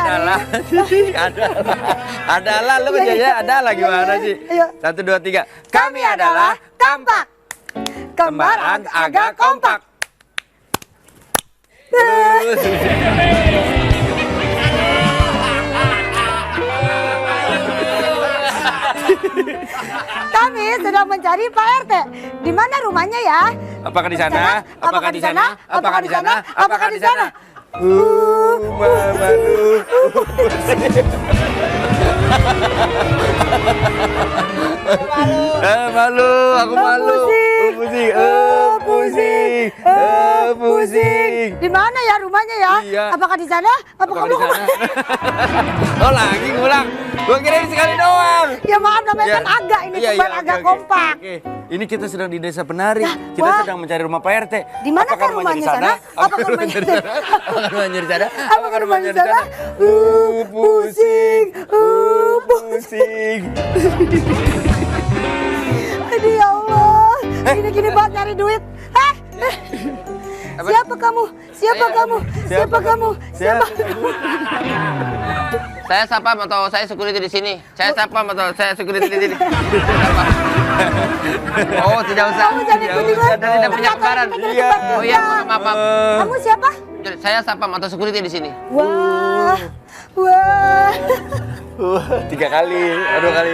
adalah adalah lu kerjanya adalah gimana sih? 1, 2, 3. Kami adalah Kampak. Kembar agak kompak. Kami sedang mencari Pak RT. Di mana rumahnya ya? Apakah di sana? Apakah di sana? Apakah di sana? Apakah di sana? Malu, aku malu. Pusing. Di mana ya rumahnya ya? Iya. Apakah di sana? Apakah di sana? Oh lagi ngulang. Gua kirain sekali doang. Ya maaf namanya kan agak ini kembar agak kompak. Oke. Ini kita sedang di desa penari. Ya, Kita wah. sedang mencari rumah Pak RT. Di mana kan rumahnya di sana? Apakah rumahnya di sana? Apakah rumahnya di sana? Apakah rumahnya di sana? Pusing. Aduh ya Allah. Gini-gini banget nyari duit. Siapa kamu? Siapa kamu? Siapa kamu? Siapa? Saya sapam atau saya security di sini? Saya sapam atau saya security di sini? Oh, tidak usah. Kamu jangan ikutin lah. Tidak punya kebaran. Oh iya, maaf. Kamu siapa? Saya sapam atau security di sini. Wah. 3 kali, 2 kali.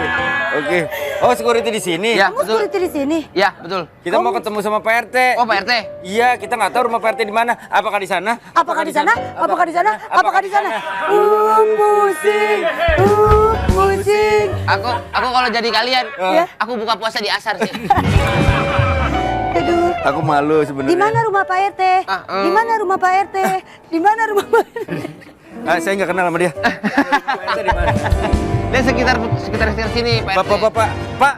Oke. Oh, security di sini. Ya, Kamu betul. security di sini? Ya, betul. Kita mau ketemu sama Pak RT. Oh, Pak RT. Iya, kita nggak tahu rumah Pak RT di mana. Apakah di sana? Apakah di sana? Apakah di sana? Apakah di sana? Pusing. Aku kalau jadi kalian, Ya. aku buka puasa di asar sih. Aduh. Aku malu sebenarnya. Di mana rumah Pak RT? Di mana rumah Pak RT? Di mana rumah Pak RT? Saya nggak kenal sama dia. Dia sekitar sini, Pak RT. Pak.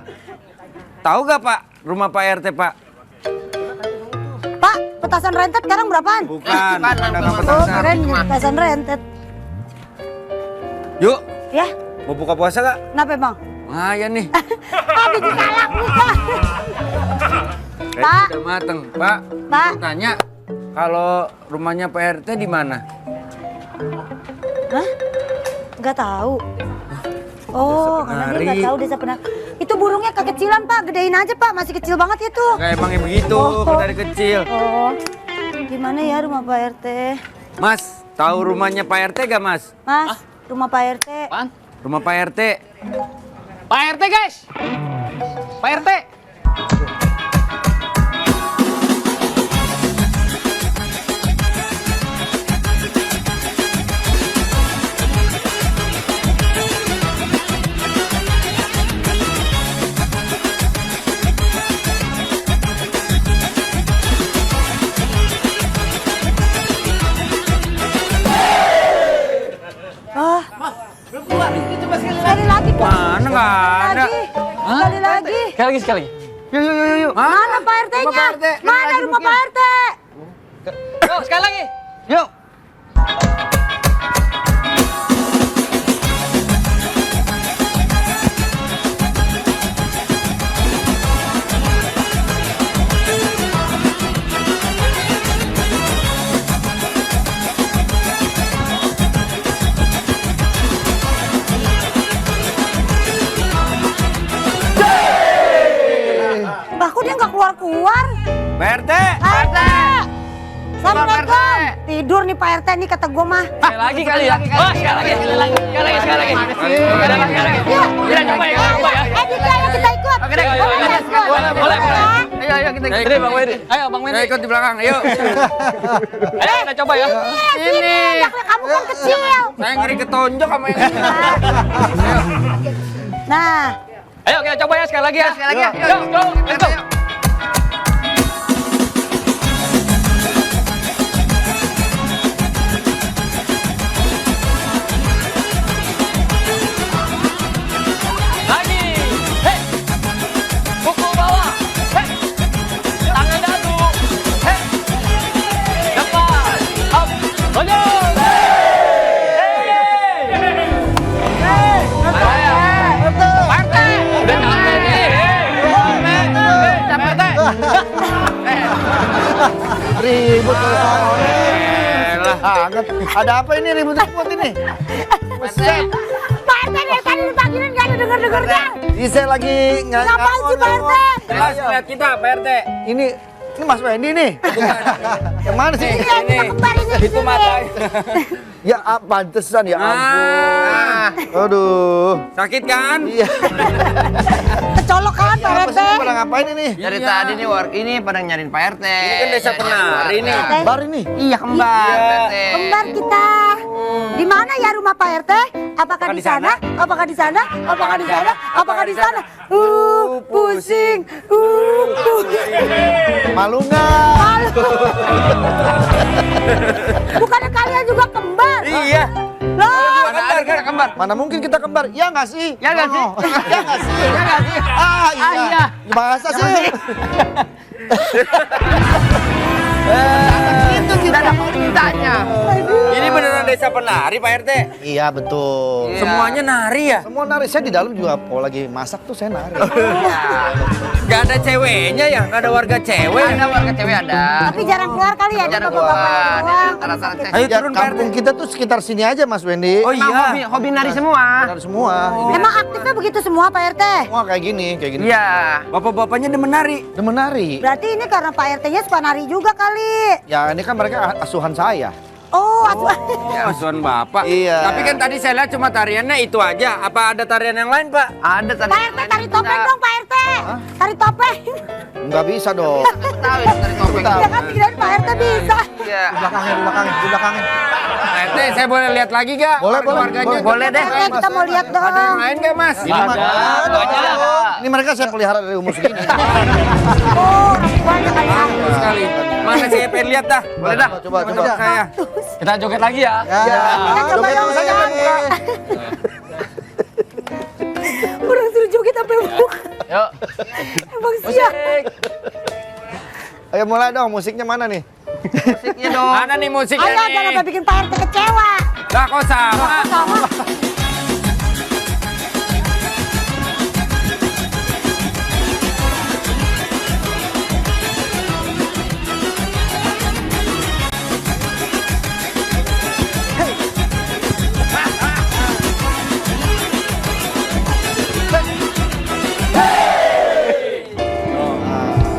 Tahu gak Pak rumah Pak RT Pak? Pak, petasan rentet sekarang berapaan? Bukan dagang Oh, petasan. keren petasan rentet. Yuk, Ya, mau buka puasa gak? kenapa emang? Lumayan nih. Aduh, disalak lupa. Kayaknya Pak. udah mateng. Pak, Pak. mau tanya kalau rumahnya Pak RT di mana? Hah? Nggak tahu. Oh, karena dia nggak tahu desa penari. Itu burungnya kekecilan Pak, gedein aja Pak, masih kecil banget itu. Kayak emangnya begitu, dari kecil. Oh, gimana ya rumah Pak RT? Mas, tahu rumahnya Pak RT gak Mas? Mas, rumah Pak RT. Apaan? Rumah Pak RT. Pak RT, guys. Pak RT. Ah, sekali lagi Pak. Mana nggak ada? Sekali lagi. Sekali lagi. Yuk. Mana Pak RT-nya? Rumah Pak RT. Mana rumah Pak RT? Yuk, sekali lagi. Yuk. Bah, kok dia nggak keluar-keluar? Pak RT. Pak RT! Assalamualaikum. Pak RT. Tidur nih Pak RT nih kata gue mah. Sekali lagi kali ya. Oh, sekali lagi. Sekali lagi. Ya. Kita coba ya. Dika, ayo kita ikut. Oke deh. Boleh, let's go. Boleh. Ya. Ayo kita ikut. Ayo, Bang Wedi. Ayo, Bang Wendy. Ayo ikut di belakang, ayo. Ayo kita coba ya. Sini. Kamu kan kecil. Saya ngeri ketonjok sama yang ini. Nah, Ayo kita coba ya sekali lagi ya. Sekali lagi ya. Yuk, let's go. Lagi. Hei. Pukul bawah. Hei. Tangan dadu. Hei. Depan. Up. Maju. Udah capek nih. Capek teh. Ribut kalau soal Elah. banget. Ada apa ini ribut-ribut ini? Buset. Pak RT dari tadi dipanggilin gak ada denger-dengernya. Ini saya lagi Ngapain sih Pak RT? Jelas lihat kita Pak RT. Ini Mas Wendy nih. Yang mana sih? Iya, kita kembar ini di Itu sini. mata. Ya pantesan ya ampun. Aduh. Sakit kan? Iya. Kecolok kan Pak Apa RT? sih pada ngapain ini? Dari Iya. tadi nih ini pada nyariin Pak RT. Ini kan desa penari nih. Bar ini. Iya kembar Iya. Pak RT. Kembar kita. Di mana ya rumah Pak RT? Apakah di sana? Apakah di sana? Apakah di sana? Apakah di sana? Pusing. Pusing. Malu nggak? Malu. Bukannya kalian juga kembar? Iya. Loh, Mana ada kita kembar? Mana mungkin kita kembar? Ya nggak sih? Ya nggak sih? Ya nggak sih? Ya nggak sih? Ah iya. iya. Masa sih? Itu tidak ada ceritanya. Ini beneran desa penari Pak RT. Iya betul. Iya. Semuanya nari ya? Semua nari. Saya di dalam juga kalau lagi masak tuh saya nari. Gak ada ceweknya ya? Gak ada warga cewek? Ada warga cewek ada. tapi jarang keluar kali ya, Jarang bapak-bapaknya keluar. doang. Rata-rata saya- Ayo Ya, turun Pak RT. kampung kita tuh sekitar sini aja Mas Wendy. Oh Emang iya. hobi nari semua. Nari semua. Emang aktifnya begitu semua Pak RT? Semua kayak gini. Iya. Bapak-bapaknya demen nari. Demen nari. Berarti ini karena Pak RT-nya suka nari juga kali. Ya ini kan mereka asuhan saya. Oh, asuhan. Oh, asuhan bapak. Iya. Tapi kan tadi saya lihat cuma tariannya itu aja. Apa ada tarian yang lain Pak? Ada tadi. Pak RT tari topeng dong Pak RT. Tari topeng. Nggak bisa dong. Tahu itu dari topeng. Tahu. Ya kan kirain Pak RT bisa. Iya. Di belakangin. Pak RT saya boleh lihat lagi gak? Boleh, boleh. Keluarganya. Boleh deh. RT kita mau lihat Ada yang dong. lain gak Mas? Ini mah banyak. Ini mereka saya pelihara dari umur segini. Oh, orang tuanya kali ya. Bagus sekali. Mana saya pengen lihat dah. Boleh dah. Coba. Saya. Kita joget lagi ya. Ya. Kita coba Joget dong saja ya. Pak. Orang suruh joget sampai buka. Yuk. Emang siap. Ayo mulai dong, musiknya mana nih? Musiknya dong. Mana nih musiknya Ayo nih? jangan sampai bikin Pak RT kecewa. Lah kok sama? Sama.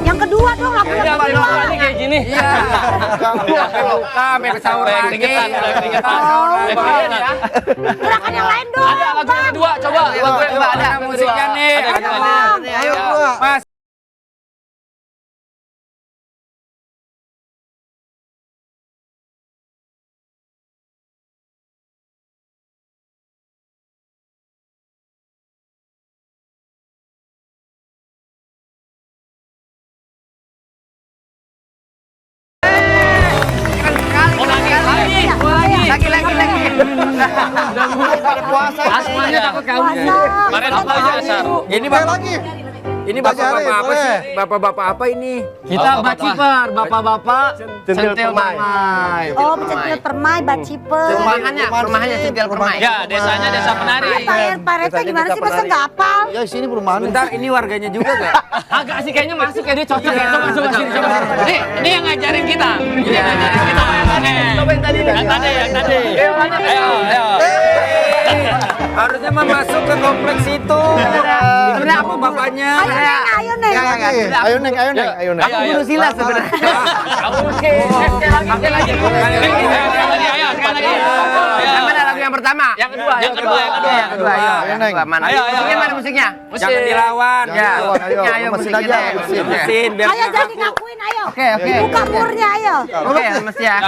Yang kedua dong, lagu yang kedua. Ini kayak gini. Iya. Luka, sampai sahur Udah lagi. keringetan, udah keringetan. Sahur Oh, lagi. Bang. Gerakan yang lain dong. Ada lagu yang kedua, coba. Ayo, Lagu yang kedua ada. Mana musiknya nih? Ada yang Ayo, kedua. Bang. Ayo. Mas. Lagi. Pada puasa. Semuanya takut kamu. Puasa. Kemarin apa aja asar? Ini Boleh bapak. lagi. Ini bapak-bapak apa boleh. sih? Bapak-bapak apa ini? Kita baciper, bapak-bapak centil permai. Oh, pencet permai, baciper. Perumahannya centil permai. Ya, desanya desa penari. Pak RT gimana sih masa nggak hafal? Ya sini perumahan. Bentar, ini warganya juga gak? Agak sih kayaknya masuk ya, dia cocok ya. Coba sini, coba. Ini yang ngajarin kita. Ini yang ngajarin kita. Coba yang tadi. Yang tadi. Ayo. Harusnya mah masuk ke kompleks itu. Ini apa bapaknya? Ayo Neng. Ayo Neng. Ayo. Bunuh silat sebenarnya. Kamu oke. Sekali lagi. Sekali lagi. Yang mana lagu yang pertama? Yang kedua. Yang kedua. Ayo, Neng. Mana? Ayo. Musiknya mana musiknya? Jangan dilawan. Ya. Ayo, Ayo mesin musiknya aja, deh. mesin. Mesin biar Ayo jangan ngakuin ayo. Oke. Buka murnya ayo. Oke, mesti ya.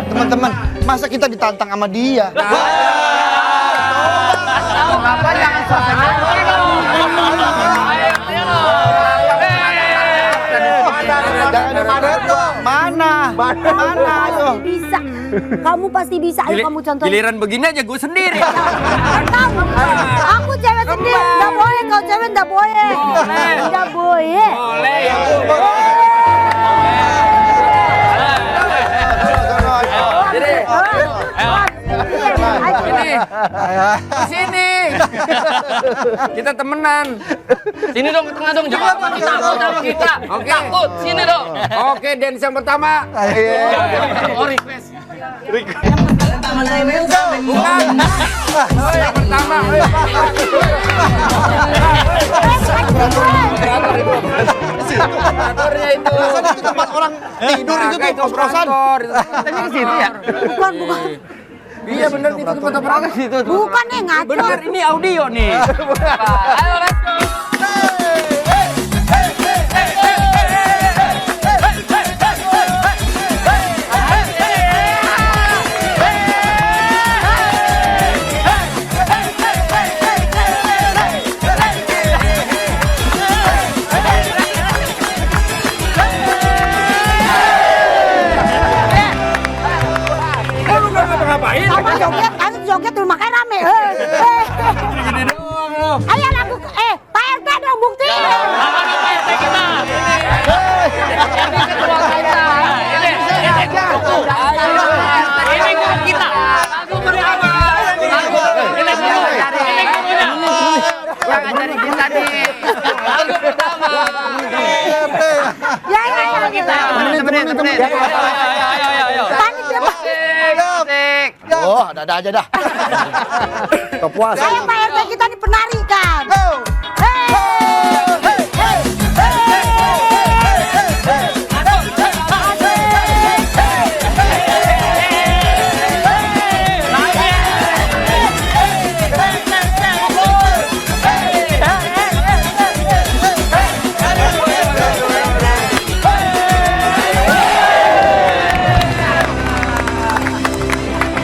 Teman-teman, masa kita ditantang sama dia? Bapak jangan Mana? Ayo. Bisa. Kamu pasti bisa. Ayo kamu contohin. Giliran begini aja gue sendiri. Kamu, aku cewek sendiri. Nggak boleh, kau cewek nggak boleh. Nggak boleh. Boleh. Ini, sini. Kita temenan. Sini dong ke tengah dong. Jangan kita takut sama kita. Oke. Takut. Sini dong. Oke, dance yang pertama. Oh, request. Bukan. Oh, yang pertama. Operatornya itu. Rasanya itu tempat orang tidur itu tuh, kos-kosan. Tadi ke situ ya? Bukan. Iya bener itu tempat operator situ. Bukan nih, ngaco. Bener, ini audio nih. Ayo, let's go. Kamu joget dulu makanya rame. Ayo lagu, Pak RT dong bukti. Apa nih Pak RT kita? Ini ketua kita. Ini guru kita. Lagu pertama. Ini gurunya. Yang ngajarin kita nih. Lagu pertama. Ya kita. Temenin. Ayo. Panik dia Pak. Asik. Oh, ada aja dah. Kepuasan. Ayo Pak RT kita nih penari kan.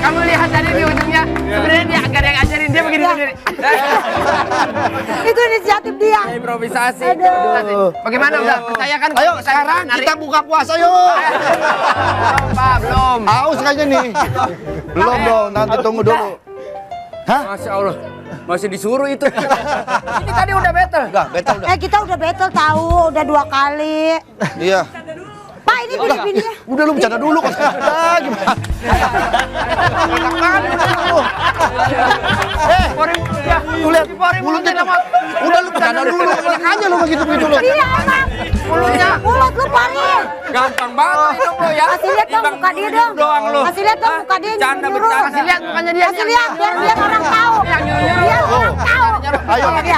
Kamu lihat tadi di ujungnya. Sebenarnya dia agak yang ngajarin dia begini sendiri. Itu inisiatif dia. Improvisasi. Aduh. Bagaimana udah percaya kan? Ayo sekarang kita buka puasa yuk. Pak, belum. Haus kayaknya nih. Belum dong, nanti tunggu dulu. Hah? Masya Allah. Masih disuruh itu. Ini tadi udah battle. Udah, betul udah. Kita udah battle tahu, udah 2 kali. Iya. Pak ini bini-bininya. Udah lu bercanda dulu kok. Gimana? Lu lihat mulutnya dapat. Udah lu bercanda dulu. Makanya lu begitu-begitu lu. Iya emang. Mulut lu paling. Gampang banget hidup lo ya. Kasih lihat dong muka dia dong. Doang lu. Kasih lihat dong muka dia Canda nyuruh. bercanda. Kasih lihat mukanya dia. Kasih lihat biar orang tahu. Biar orang tahu. Ayo. Iya.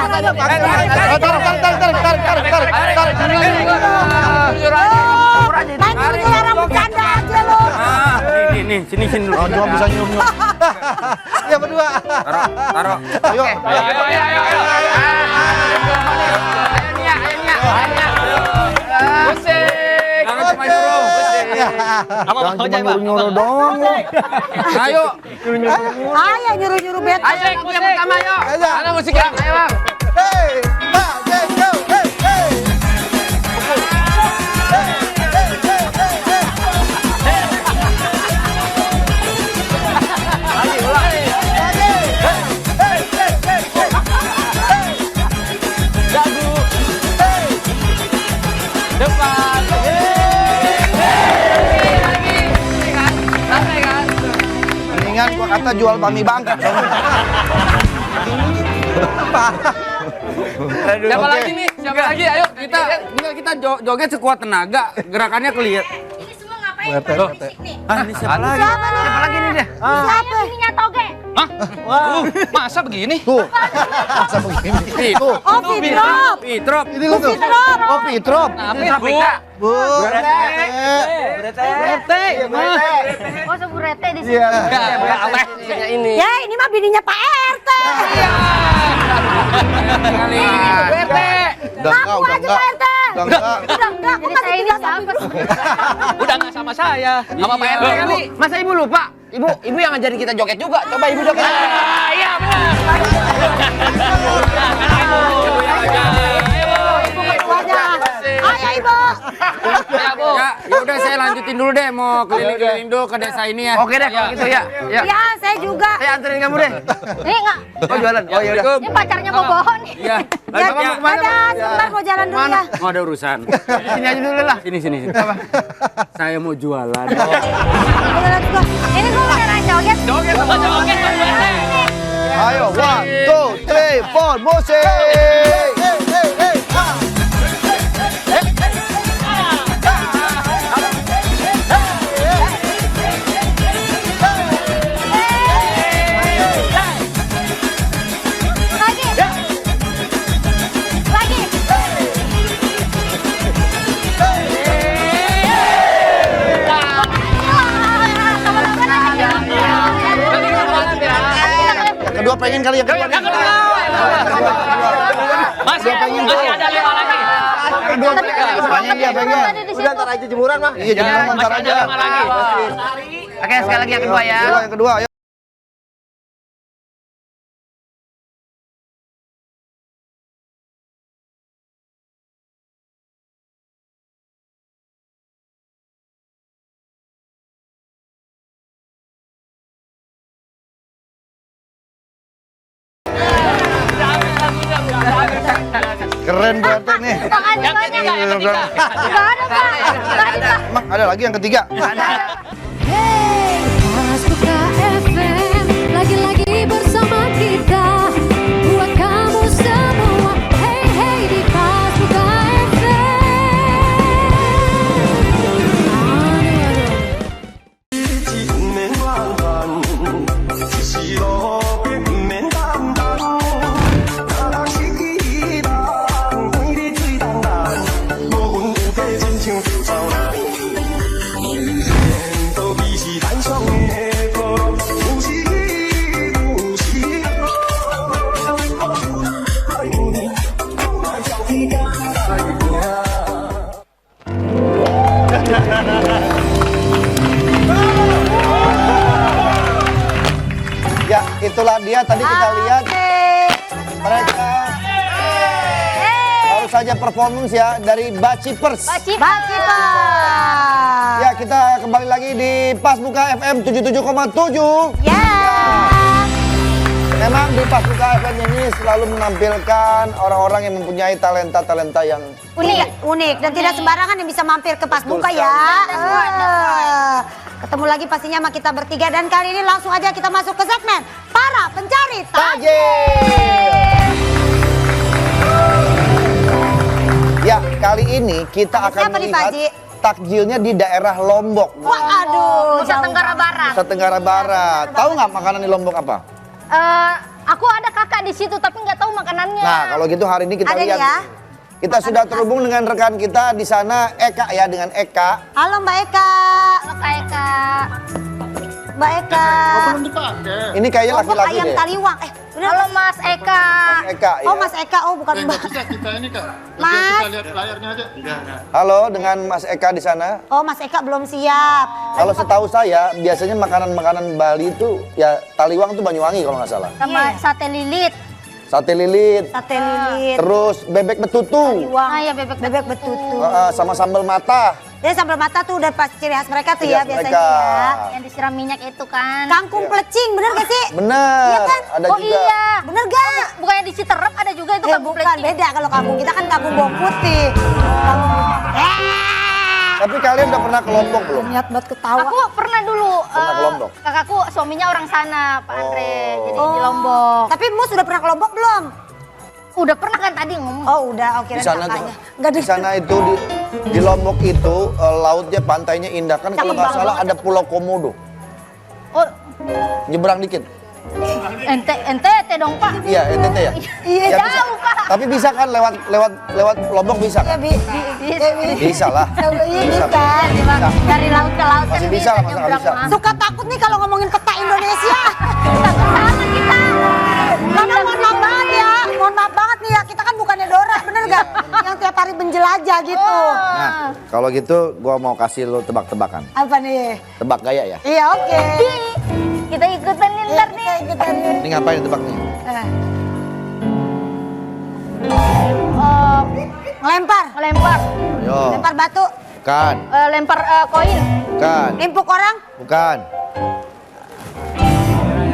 Main nyuruh orang bercanda aja lu. Nih, sini dulu. Oh, cuma bisa nyium-nyium. Ya berdua. Taruh. Ayo. Ayo. Musik. Jangan cuma nyuruh. Jangan cuma nyuruh-nyuruh doang lu. Ayo. Ayo nyuruh-nyuruh battle. Ayo, yang pertama yuk. Mana musiknya? Ayo, Bang. Hey, Pak, yo, hey. Depan. Santai kan? Mendingan gua kata jual bami bangka. Siapa Oke. lagi nih? Siapa lagi? Ayo kita joget sekuat tenaga. Gerakannya kelihatan. Ini semua ngapain? Ini siapa lagi? Siapa lagi nih dia? Siapa? Ininya toge. Hah? Masa begini? Tuh. Masa begini. Tuh. Oh Fitrop. Fitrop. Ini lu tuh. Fitrop. Oh, Fitrop. Tapi Afrika. Bu. Oh, sebut rete di sini. Iya. Ini. Ya ini mah bininya Pak RT. Kali. Ngaku aja Pak RT. Udah enggak. Udah enggak. Aku Jadi masih saya ini tidak siapa sih? Udah nggak sama saya. Sama Pak RT kali. Masa ibu lupa? Ibu yang ngajarin kita joget juga. Coba ibu joget. Iya benar. Ibu ketuanya. Ayo Ibu. Ya, Bu. Ya udah saya lanjutin dulu deh, mau keliling-keliling dulu ke desa ini ya. Oke deh, kalau gitu ya. Ya. Ya, saya juga. Saya anterin kamu deh. Ini enggak. Oh jualan. Oh ya udah. Ini pacarnya bohong nih. Iya. Ya, dadah, sebentar mau jalan dulu ya. Mau ada urusan. Sini aja dulu lah. Sini. Saya mau jualan. Jalan juga. Ini gue beneran joget. Joget Pak Bu RT. Ayo, 1, 2, 3, 4, musik. Lagi. Lagi. Yang kedua pengen kali yang kedua. Masih ada 5 lagi. Yang kedua pengen dia pengen. Udah ntar aja jemuran mah. Iya jemuran ntar Masih aja. ada 5 lagi. Oke, sekali lagi yang kedua ya. Yang kedua, ayo. Keren Bu RT nih. Makanya banyak. Enggak ada, Pak. Enggak ada. Emang ada lagi yang ketiga? Hey, Pas Buka FM lagi-lagi bersama kita buat kamu semua. Hey hey di Pas Buka FM. Ya, itulah dia tadi kita lihat mereka baru saja performance ya dari Bacipers. Ya, kita kembali lagi di Pas Buka FM 77,7. Ya. Memang di Pas Buka FM ini selalu menampilkan orang-orang yang mempunyai talenta-talenta yang Unik dan tidak sembarangan yang bisa mampir ke Pas Buka ya. Ketemu lagi pastinya sama kita bertiga dan kali ini langsung aja kita masuk ke segmen Para Pencari Takjil. Ya, kali ini kita akan Siapa nih, melihat Pak Haji? takjilnya di daerah Lombok. Wah, aduh, Nusa Tenggara Barat. Nusa Tenggara Barat. Tahu nggak makanan di Lombok apa? Aku ada kakak di situ tapi nggak tahu makanannya. Nah, kalau gitu hari ini kita Ada lihat. nih ya. Kita sudah terhubung dengan rekan kita di sana, Eka ya, dengan Eka. Halo Mbak Eka. Halo Kak Eka. Mbak Eka. Ini kayaknya Lombok laki-laki ayam deh. taliwang. Bener Halo nggak? Mas Eka. Eka ya. Oh Mas Eka, oh bukan Mbak. Kita ini Kak. Mas. Kita lihat layarnya aja. Enggak. Halo, dengan Mas Eka di sana. Oh Mas Eka belum siap. Kalau setahu saya, biasanya makanan-makanan Bali itu ya taliwang tuh Banyuwangi kalau nggak salah. Sama sate lilit. Sate lilit, Sate lilit. terus bebek betutu, Taliwang. Ah, ya, bebek betutu. sama sambal mata. Jadi sambal mata tuh udah pas ciri khas mereka tuh Ciri ya khas biasanya mereka. ya. Yang disiram minyak itu kan. Kangkung pelecing, bener gak sih? Bener, Iya kan? ada Oh juga. iya. Bener gak? Bukannya di Citerep ada juga itu kangkung Bukan, pelecing. beda kalau kangkung kita kan kangkung bawang putih. Tapi kalian udah pernah ke Lombok belum? Niat buat ketawa. Aku pernah dulu. Pernah ke Lombok? Kakakku suaminya orang sana, Pak Andre. Jadi Oh. di Lombok. Tapi Mus sudah pernah ke Lombok belum? Udah pernah kan tadi ngomong. Oh udah, oke. Di sana tuh, kakaknya. Nggak di sana itu di Lombok itu lautnya, pantainya indah kan, kalau nggak salah ada Pulau Komodo. Oh, Nyebrang dikit. ente dong Pak. Iya, NTT ya. Iya, Ya, jauh Pak. Tapi bisa kan lewat Lombok bisa Ya, kan? bisa. Bisa lah. Bisa. Dari laut ke laut Masih kan bisa lah, masa nggak nyebrang, bisa? Mas. Suka takut nih kalau ngomongin peta Indonesia. Takut sama kita. Karena mohon maaf banget ya, mohon maaf banget nih ya, kita kan bukannya Dora, bener gak? Yang tiap hari menjelajah gitu. Nah, kalau gitu gua mau kasih lo tebak-tebakan. Apa nih? Tebak gaya ya. Iya oke. Kita ikutan nih ntar nih. Ikutan. Ini ngapain tebaknya? Ngelempar, Melempar. Ayo. lempar batu. Bukan. Lempar koin. Bukan. Nimpuk orang? Bukan.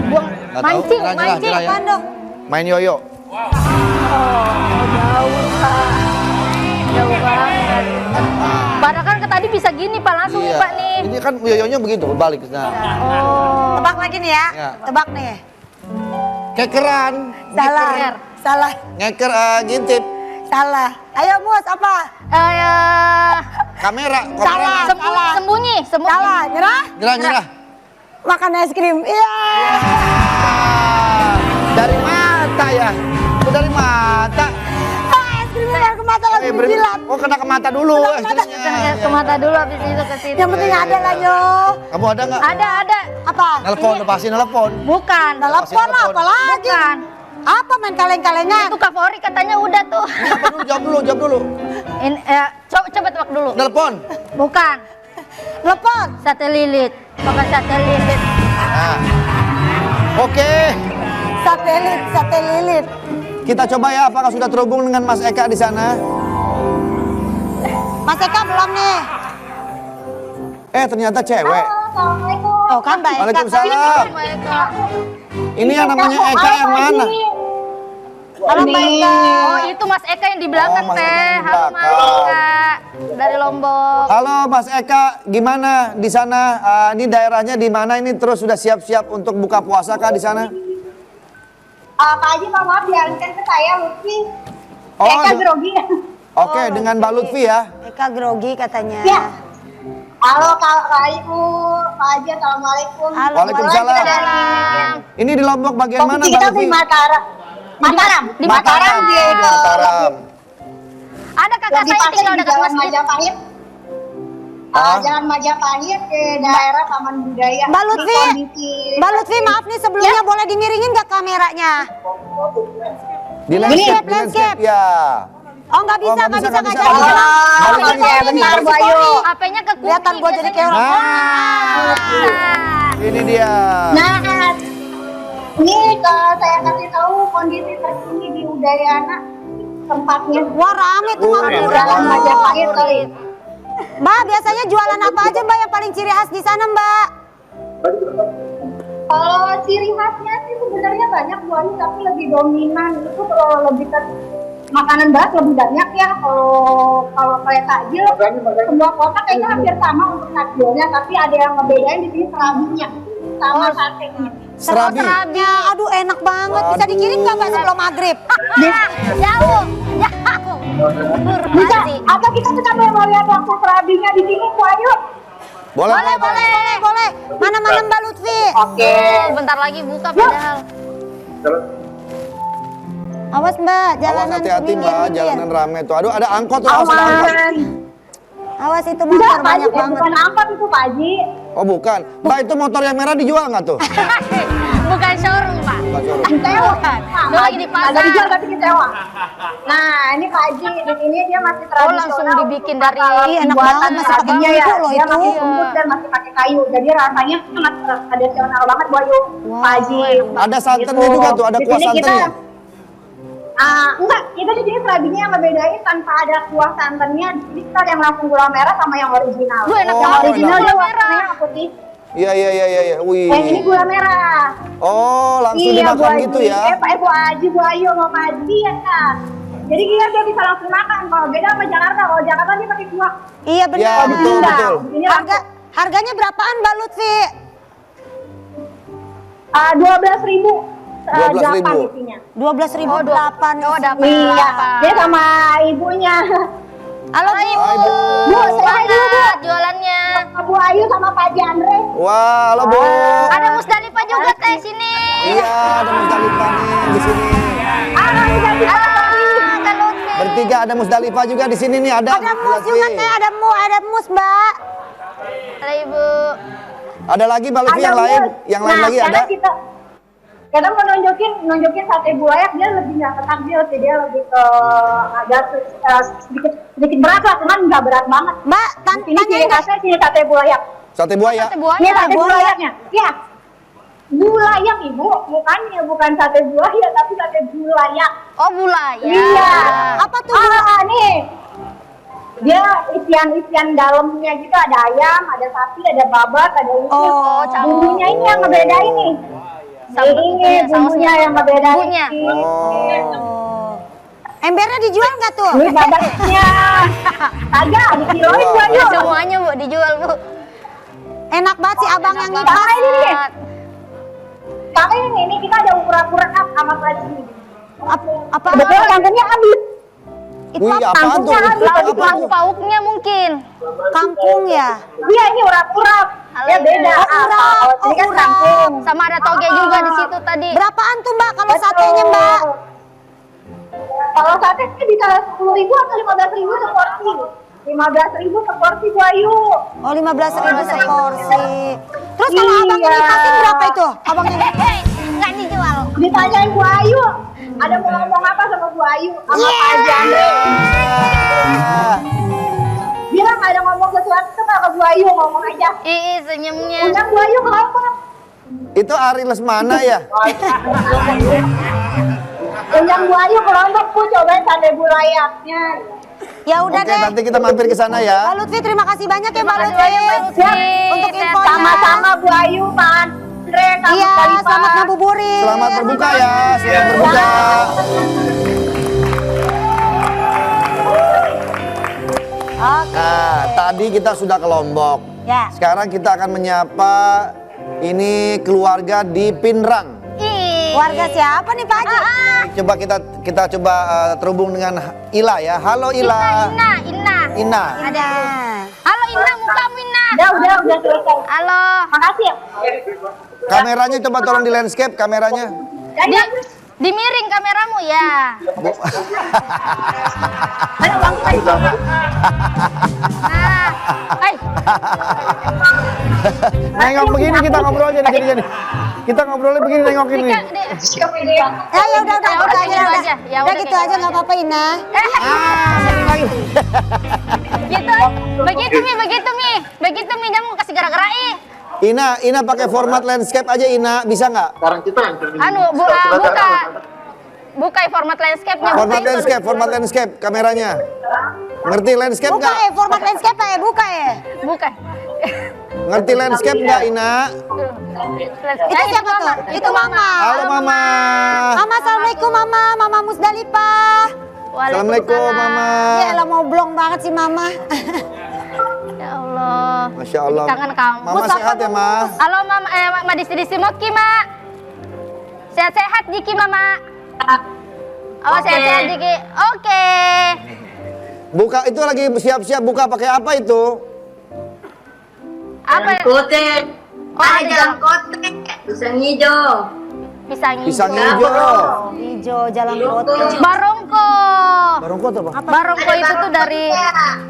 Buang Nggak tahu. mancing, Nyerah, mancing. nyerah, ya. Apaan dong? Main yoyo. Jauh, Pak. Jauh banget. Padahal kan tadi bisa gini, Pak. Langsung nih, Pak, nih. Ini kan yoyonya begitu berbalik. Nah. Oh. Tebak lagi nih ya. Ya. Tebak nih. Kekeran. Salah. Ngeker. Salah. Ngeker ngintip. Salah. Ayo Mus, apa? Kamera. Salah. Sembunyi. Salah. Nyerah? Nyerah. Makan es krim. Iya. Dari mata ya. Oh, dari mata. Es krimnya biar ke mata lagi dijilat. Oh, kena ke mata dulu. Kena ke mata. Ke mata dulu, habis itu ke situ. Yang penting ada lah yo. Kamu ada nggak? Ada. Apa? Nelpon, pasti nelpon. Bukan. Telepon lah, apa lagi? Bukan. Apa main kaleng-kalengan? Itu Kak katanya udah tuh. Apa dulu? Jawab dulu. Ini, coba tebak dulu. Nelpon. Bukan. Telepon. Satelit. Bukan satelit. Nah. Oke. Satelit. Kita coba ya, apakah sudah terhubung dengan Mas Eka di sana? Mas Eka belum nih. Ternyata cewek. Oh kan Mbak Eka. Waalaikumsalam. Ini yang namanya Eka yang mana? Halo Mbak Eka. Oh, itu Mas Eka yang di belakang, Oh, Mas Eka Teh. yang di Halo Mas belakang. Eka dari Lombok. Halo Mas Eka, gimana di sana? Ini daerahnya di mana? Ini terus sudah siap-siap untuk buka puasa kah di sana? Pak Haji, maaf dialihkan ke saya, Lutfi. Oh, Eka grogi. Oke, dengan Mbak Lutfi ya. Eka grogi katanya. Ya. Halo Kak Ibu, Pak Haji, Assalamualaikum. Halo, Waalaikumsalam. Salam. Ini di Lombok bagian mana Posisi Mbak kita Lutfi? di Mataram. Di Mataram. Mataram. Ada kakak Lagi saya pasir tinggal di dekat Jalan masjid. Majapahit. Ah. Jalan Majapahit ke daerah Taman Budaya. Mbak Lutfi, Di kondisi Mbak Lutfi maaf nih sebelumnya boleh dimiringin nggak kameranya? Di landscape. Ya. Oh nggak bisa, Oh, nggak bisa nggak bisa. jadi. Oh, Harus bentar, di sini, bentar, harus di Bu Ayu. sini. HP-nya ke kuping. Kelihatan gua jadi kayak orang. Ini dia. Nah, ini kalau saya kasih tahu kondisi terkini di Udayana tempatnya. Wah rame tuh Oh, Mbak. iya. Jalan Majapahit kali. Mbak biasanya jualan apa aja Mbak yang paling ciri khas di sana Mbak? Kalau ciri khasnya sih sebenarnya banyak Bu Ayu, tapi lebih dominan itu kalau lebih ke makanan berat lebih banyak ya. Kalau kayak takjil semua kota kayaknya hampir sama untuk takjilnya, tapi ada yang ngebedain di sini serabinya sama satenya. Serabi. Serabnya, aduh enak banget. Bisa dikirim nggak Mbak sebelum maghrib? Jauh. Bisa, apa kita mau lihat langsung serabinya di sini Bu Ayu? Boleh. Boleh. Mana Mbak Lutfi? Oke. Bentar lagi buka padahal. Awas Mbak, Awas jalanan hati-hati Mbak, minggir. jalanan rame tuh. Aduh, ada angkot tuh, awas ada angkot. Awas itu Enggak, motor Pak Haji, banyak banget. bukan angkot itu Pak Haji. Oh, bukan. Mbak, itu motor yang merah dijual nggak tuh? Bukan showroom, Pak. Mbak, suruh. Disewa. Lu lagi di pasar. Agak dijual tapi disewa. Nah, ini Pak Haji, di sini dia masih tradisional. langsung dibikin dari Ih, enak buatan banget, masih pakai serabinya ya. bumbu loh Dia itu. masih bungkus dan masih pakai kayu. Jadi rasanya sangat tradisional banget Bu Ayu. Pak Haji. Ada santannya Gitu. juga tuh, ada Di kuah sini kita- santannya. Enggak, kita di sini serabinya yang ngebedain tanpa ada kuah santannya. Jadi kita ada yang langsung gula merah sama yang original. Lu enak Oh, Yang banget original gula dia merah. warnanya putih. Iya. Wih. Yang ini gula merah. Oh, langsung Iya, Bu dimakan Haji. gitu ya. Bu Haji, Bu Ayu sama Pak Haji ya Kak. Jadi dia bisa langsung makan. Kalau beda sama Jakarta, kalau Jakarta dia pakai kuah. Iya benar. Ya, betul. Ini Harganya berapaan Mbak Lutfi? 12.000. 12.000. isinya. 12.008. Oh, dapat. Iya, dia sama ibunya. Halo Ibu. Bu, saya dulu Bu. Jualannya. Bu Ayu sama Pak Jandre. Wah, halo Bu. Ada Musdalifah juga Teh sini. Iya, ada Musdalifah nih di sini. Kak Lutfi. Bertiga ada Musdalifah juga di sini nih, ada. Ada mus juga Teh, ada mus Mbak. Halo Ibu. Ada lagi Mbak Lutfi yang lain? Yang lain lagi ada? Kita mau nunjukin sate bulayak, dia lebih nggak ke takjil sih, dia lebih ke agak sedikit berat lah, cuman nggak berat banget. Mbak, Ini ciri khasnya sini sate bulayak. Sate buaya. Sate Ini buahnya. sate bulayaknya, ya. Bulayak Ibu, bukan sate buaya, tapi sate bulayak. Oh, bulaya. Iya. Apa tuh? Nih. dia isian dalamnya gitu, ada ayam, ada sapi, ada babat, ada usus. Oh, bumbunya ini yang ngebedain nih. Ini bumbunya yang ngebedain. Bumbunya. Oh. Embernya dijual nggak tuh? Ini babatnya. Kagak, dikiloin gua yuk. Semuanya Bu dijual Bu. Enak banget sih abang yang Pakai ngipas. ini nih. Pakai ini kita ada ukuran up sama plastik. Apa? Betul, kangkungnya habis. Itu Wih, apa? apaan tuh? Kangkungnya habis. Apa tuh? Pauk-pauknya mungkin. Kangkung ya? Iya, ini urap-urap. Ya beda. Oh, urap. Kalau ini kan Oh, urap. kangkung. Sama ada toge juga di situ tadi. Berapaan tuh Mbak kalau satenya Mbak? Kalau sate sih bisa 10.000 atau 15.000 seporsi. 15.000 seporsi Bu Ayu. Oh 15.000 seporsi. Terus kalau abang yang Iya. ngipasin berapa itu? Abang yang Nggak dijual. Ditanyain Bu Ayu, ada mau ngomong apa sama Bu Ayu? Sama Pak Jande. Bilang ada ngomong sesuatu sama Bu Ayu, ngomong aja. Ih, senyumnya. Undang Bu Ayu kelompok. Itu Ari Lesmana ya? Undang Bu Ayu kelompok Bu, cobain sate bulayaknya. Ya udah Oke, deh. nanti kita mampir ke sana Mbak ya. Lutfi terima kasih banyak ya Mbak Terima Lutfi. kasih banyak, Mbak Lutfi. Untuk Sehat infonya. Sama-sama Bu Ayu, Pak Andre, kamu Iya, Khalifah. selamat ngabuburit. Selamat berbuka ya, selamat berbuka. Oke. Nah, tadi kita sudah ke Lombok. Ya. Sekarang kita akan menyapa ini keluarga di Pinrang. Ih. Warga siapa nih Pak Haji? Coba kita coba terhubung dengan Ila ya. Halo Ila. Ina. Ina. Ada. Halo Ina, mukamu Ina. Udah selesai. Halo. Makasih ya. Kameranya coba tolong di landscape kameranya. Dimiring kameramu ya. Ada uang kita. Nah, Nengok begini kita ngobrol aja nih jadi. Kita ngobrolnya begini nengok ini. Ya udah Ya udah, aja. gitu aja. Ya Udah udah, gitu gitu aja aja. nggak apa-apa Ina. gitu. Begitu mi, jangan kasih gerak-gerai. Ina pakai format landscape aja Ina, bisa nggak? Sekarang kita yang Anu, buka format landscape-nya. Format landscape kameranya. Ngerti landscape Buka nggak? format landscape ya, buka ya. Buka. Ngerti landscape nggak Ina? Itu siapa tuh? Itu Mama. Halo Mama. Mama, assalamualaikum Mama. Mama Musdalifah. Assalamualaikum Mama. Ya elah mau blong banget sih Mama. Ya Allah. Masya Allah. Kangen kamu. Mama sehat ya Ma? Halo Mama, Ma disi Moki, Ma. Sehat-sehat Jiki, Mama. Oh, sehat-sehat Jiki. Oke. Buka itu lagi siap-siap buka pakai apa itu? Apa? Kote. Oh, ada kote. Pisang hijau. pisang Pisang hijau. hijau. Hijau jalan kote. Barongko. Barongko tuh apa? Barongko itu tuh dari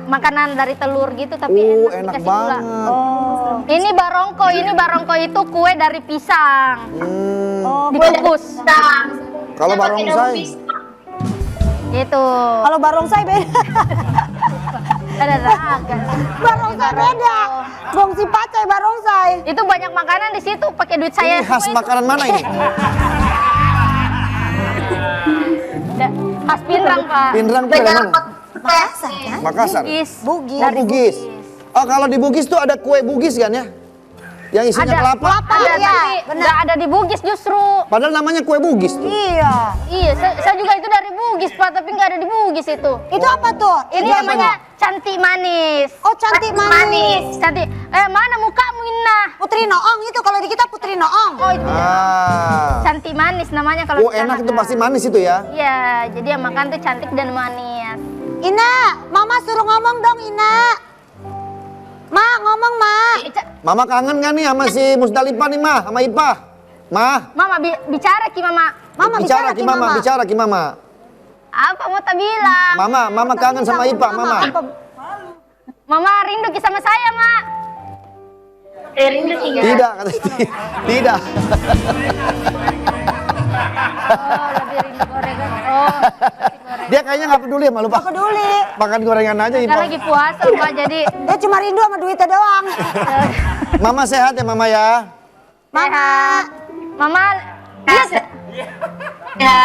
makanan dari telur gitu tapi Enak dikasih gula. banget. Oh. Ini barongko itu kue dari pisang. Oh, Dikukus. Kalau barongsai? Gitu. kalau barongsai beda. Ada. Barongsai beda. Gongsi pacai barongsai. Itu banyak makanan di situ pakai duit saya. Ini khas semua itu. makanan mana ini? Khas Pinrang, Pak. Pinrang tuh dari mana? Makassar kan? Makassar. Bugis. Bugis. Oh, Bugis. Oh, kalau di Bugis tuh ada kue Bugis kan ya? Yang isinya kelapa. Ada, Iya, tapi benar. nggak ada di Bugis justru. Padahal namanya kue Bugis tuh. Iya. Iya, saya juga itu dari Bugis, Pak, tapi nggak ada di Bugis itu. Itu apa tuh? Ini namanya cantik manis. Oh, cantik manis. Cantik. Mana mukamu, Inna? Putri Noong itu kalau di kita Putri Noong. Oh, itu. Ah. Cantik manis namanya kalau Oh, di sana. enak itu pasti manis itu ya. Iya, jadi yang makan tuh cantik dan manis. Ina, Mama suruh ngomong dong Ina. Ma, ngomong Ma. Mama kangen gak nih sama si Musdalifah nih Ma, sama Ipah? Ma, Mama bicara Ki Mama. Mama bicara ki Ki Mama, Mama. bicara ki Mama. Apa mau tak bilang? Mama kangen sama Ipah, Mama. Mama rindu Ki sama saya, Ma. Rindu sih. Tidak, katanya tidak. Oh, lebih rindu gorengan. Oh, Dia kayaknya nggak peduli sama lu, Pak. Gak peduli. Makan gorengan aja, Kita Ipah. lagi puasa, Pak, jadi Dia cuma rindu sama duitnya doang. Mama sehat ya, Mama ya? sehat. Mama, Ya.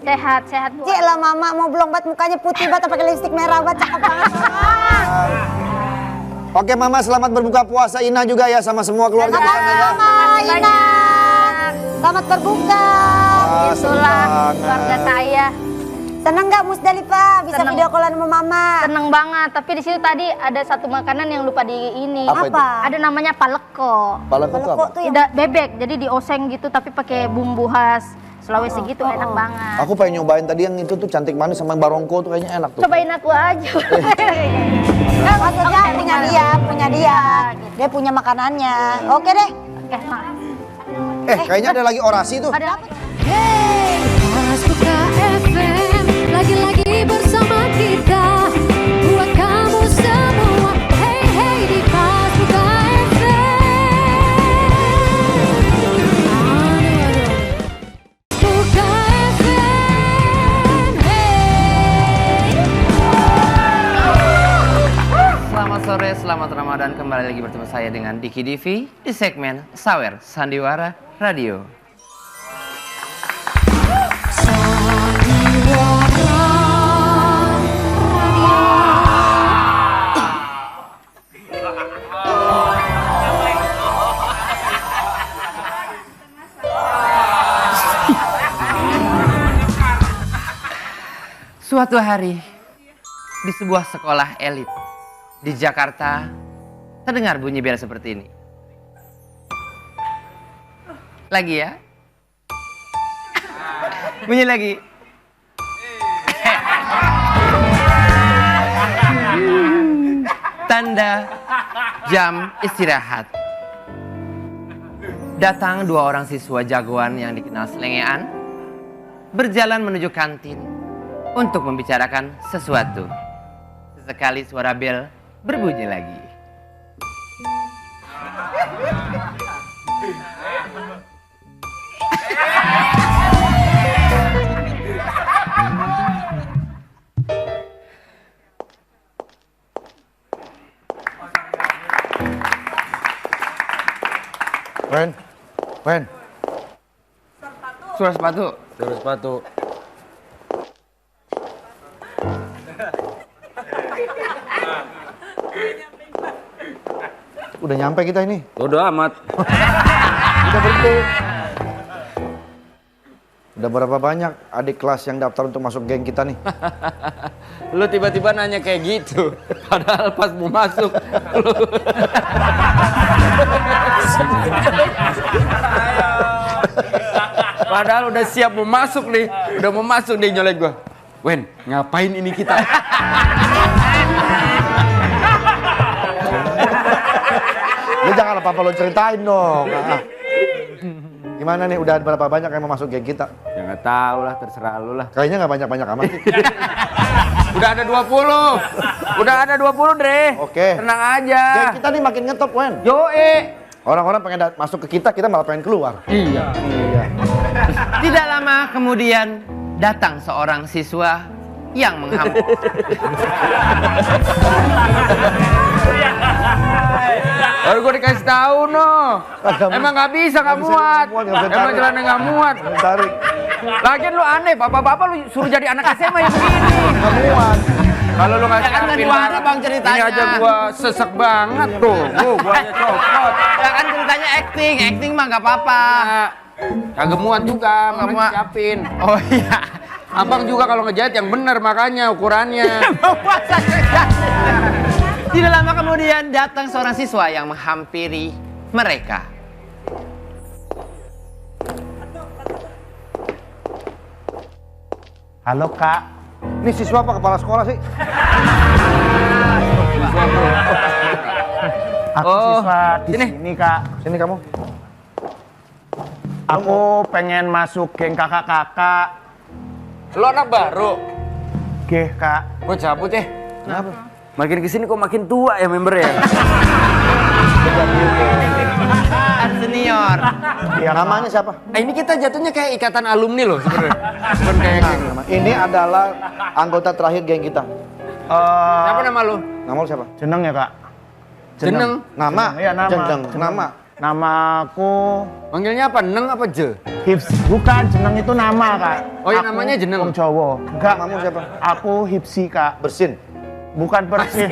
Sehat Bu. Cik lah mama mau blong banget mukanya putih banget pakai lipstik merah banget cakep banget. Oke Mama, selamat berbuka puasa. Ina juga ya sama semua keluarga di sana ya. Mama Ina. Selamat berbuka. Itulah keluarga saya. Seneng nggak Musdalifah bisa Seneng. video callan sama mama? Seneng banget, tapi di situ tadi ada satu makanan yang lupa di ini. Apa itu? Ada namanya paleko. Paleko itu apa? Tuh ya. Tidak bebek, jadi dioseng gitu tapi pakai bumbu khas Sulawesi gitu enak banget. Aku pengen nyobain tadi yang itu tuh cantik manis sama barongko tuh kayaknya enak tuh. Cobain aku aja. Nah, maksudnya punya dia. Dia punya makanannya. Oke deh. Oke, Mak. Kayaknya ada lagi orasi tuh. Ada apa? Hey, Pas Buka FM lagi-lagi bersama kita buat kamu semua. Hey hey di Pas Buka FM. Buka FM. Hey. Selamat sore, selamat Ramadan. Kembali lagi bertemu saya dengan Diki Divi di segmen Sawer Sandiwara Radio. Suatu hari di sebuah sekolah elit di Jakarta terdengar bunyi bel seperti ini. Lagi ya? Bunyi lagi. Tanda jam istirahat. Datang dua orang siswa jagoan yang dikenal selengean berjalan menuju kantin untuk membicarakan sesuatu. Sesekali suara bel berbunyi lagi. Wen. Suara sepatu. Terus sepatu. Udah nyampe kita ini. Bodo amat. Udah berhenti. Udah berapa banyak adik kelas yang daftar untuk masuk geng kita nih? Lu tiba-tiba nanya kayak gitu. Padahal pas mau masuk. Padahal udah siap mau masuk nih. Udah mau masuk nih nyolek gua. Wen, ngapain ini kita? Lu jangan apa-apa lo ceritain dong. Gimana nih, udah berapa banyak yang mau masuk geng kita? Ya nggak tahu lah, terserah lu lah. Kayaknya nggak banyak-banyak amat sih. Udah ada 20. Udah ada 20, Dre. Oke. Tenang aja. Geng kita nih makin ngetop, Wen. Yoi. Orang-orang pengen masuk ke kita malah pengen keluar. Iya. Tidak lama kemudian datang seorang siswa yang menghampiri. Baru gue dikasih tahu no. Emang nggak bisa, nggak muat. Emang jalannya nggak muat. Tarik. Lagian lu aneh, bapak-bapak lu suruh jadi anak SMA ya begini. Nggak muat. Kalau lu nggak Kan siapin, suara bang ceritanya. ini aja gua sesek banget tuh. Gua aja copot. Ya kan ceritanya acting mah nggak apa-apa. Kagak muat juga, nggak muat. siapin. Oh iya. Abang juga kalau ngejahit yang bener makanya ukurannya. Tidak lama kemudian datang seorang siswa yang menghampiri mereka. Halo Kak. Ini siswa apa kepala sekolah sih? Aku siswa di sini Kak. Sini kamu. Aku pengen masuk geng kakak-kakak. Lu anak baru. Oke Kak. Gua cabut ya. Kenapa? Makin kesini kok makin tua ya membernya. Kan senior. Iya, Namanya siapa? Ini kita jatuhnya kayak ikatan alumni loh sebenarnya. Bukan kayak geng. Ini adalah anggota terakhir geng kita. Siapa nama lu? Nama lu siapa? Jeneng ya Kak? Jeneng. Nama? Iya, nama. Jendeng. Nama. Namaku Manggilnya apa? Neng apa Je? Hips. Bukan, jeneng itu nama, Kak. Oh, iya, Aku namanya jeneng? Wong Jawa. Enggak, Kamu siapa? aku Hipsi, Kak. Bersin. Bukan Persin.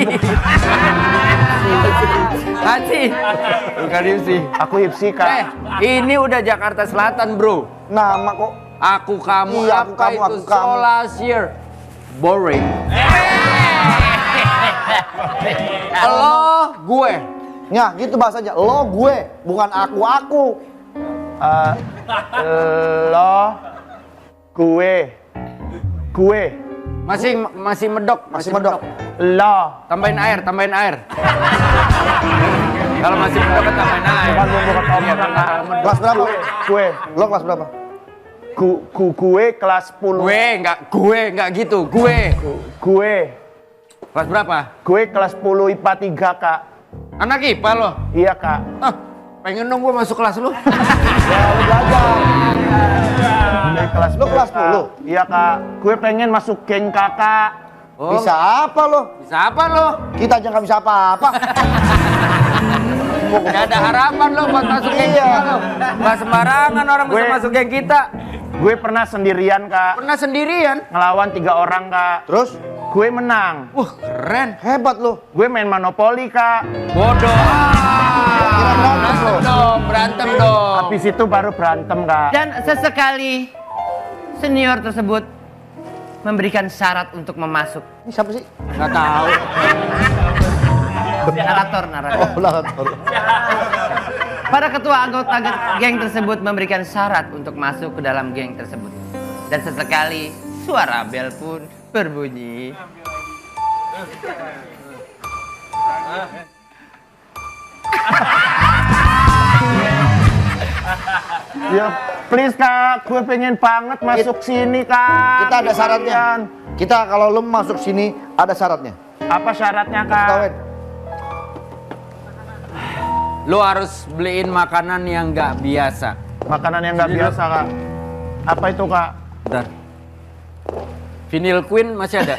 Haji. Bukan sih. Aku Hipsi, Kak. Ini udah Jakarta Selatan, bro. Nama kok. Aku kamu Iya, aku apa kamu, itu aku kamu. so last year. Boring. Lo gue. Ya, gitu bahasanya. Lo gue, bukan aku. Lo, gue, Masih medok, Masih medok. lo. Tambahin air. Kalau masih medok kan tambahin air. Bukan bukan Iya, Kak. benar. Kelas berapa? Gue, Lo kelas berapa? gue kelas 10. Gue enggak gitu. Gue. Kelas berapa? Gue kelas 10 IPA 3, Kak. Anak IPA lo. Iya, Kak. Ah, pengen dong gue masuk kelas lu. Ya, lu belajar. Gue kelas Lo kelas 10? Iya, Kak. Gue pengen masuk geng Kakak. Oh, Bisa apa lo? bisa apa lo? Kita aja nggak bisa apa-apa. Gak ada harapan lo buat masuk geng Iya. kita lo. Gak sembarangan orang bisa Gue- masuk geng kita. Gue pernah sendirian, Kak. Pernah sendirian. Ngelawan 3 orang, Kak. Terus? Gue menang. Keren. Hebat lo. Gue main monopoli, Kak. Bodoh. Kira Berantem dong. Habis itu baru berantem, Kak. Dan sesekali senior tersebut memberikan syarat untuk memasuk. Ini siapa sih? Gak tahu. Narator. Oh, narator. Para ketua anggota geng tersebut memberikan syarat untuk masuk ke dalam geng tersebut. Dan sesekali suara bel pun berbunyi. Ya, please, Kak. Gue pengen banget masuk sini, Kak. Kita ada syaratnya. Kita kalau lo masuk sini ada syaratnya. Apa syaratnya, Kak? Ketahuan. Lo harus beliin makanan yang gak biasa. Makanan yang nggak biasa, Kak. Apa itu, Kak? Bentar. Vinyl Queen masih ada.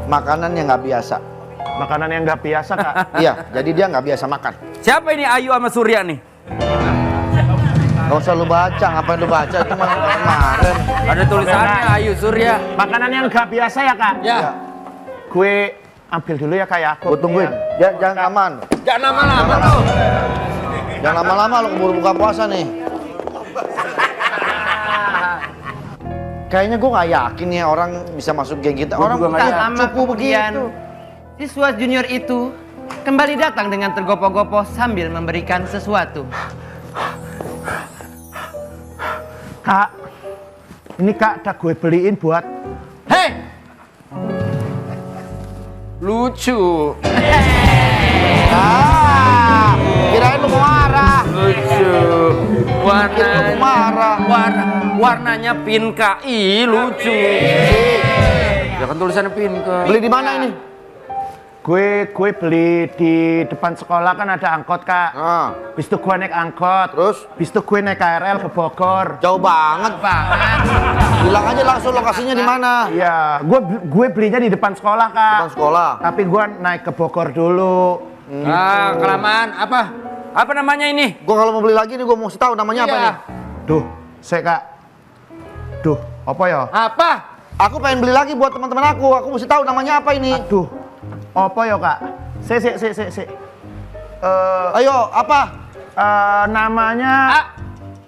Makanan yang nggak biasa. Makanan yang nggak biasa, Kak. Iya, jadi dia nggak biasa makan. Siapa ini Ayu sama Surya nih? Gak usah lu baca, ngapain lu baca itu mah kemarin. Ada tulisannya Ayu Surya. Makanan yang nggak biasa ya, Kak? Ya. Gue ambil dulu ya, Kak, ya. Gue tungguin. Jangan aman. Jangan lama-lama lo. Jangan lama-lama lu keburu buka puasa nih. Kayaknya gue nggak yakin ya orang bisa masuk geng kita. Orang juga nggak Tak yakin. lama kemudian, siswa junior itu kembali datang dengan tergopoh-gopoh sambil memberikan sesuatu. Kak, ini Kak udah gue beliin buat Hei! Lucu. Ah, kirain lu mau marah. Lucu. Kirain lu mau marah. Warnanya pinka. Ih, lucu. Ya kan tulisannya pinka. Beli di mana ini? gue beli di depan sekolah kan ada angkot, Kak. Ah, Bis itu gue naik angkot. terus Bis itu gue naik KRL ke Bogor. jauh banget. Bilang aja langsung lokasinya di mana. Iya, gue belinya di depan sekolah, Kak. Depan sekolah. Tapi gue naik ke Bogor dulu. Ah, kelamaan. Apa namanya ini? Gue kalau mau beli lagi nih gue mau tahu namanya apa Iya. nih. Duh, Kak. Duh, apa ya? Apa? Aku pengen beli lagi buat teman-teman aku. Aku mesti tahu namanya apa ini. Aduh, apa ya, Kak? Si. Ayo, apa? Namanya...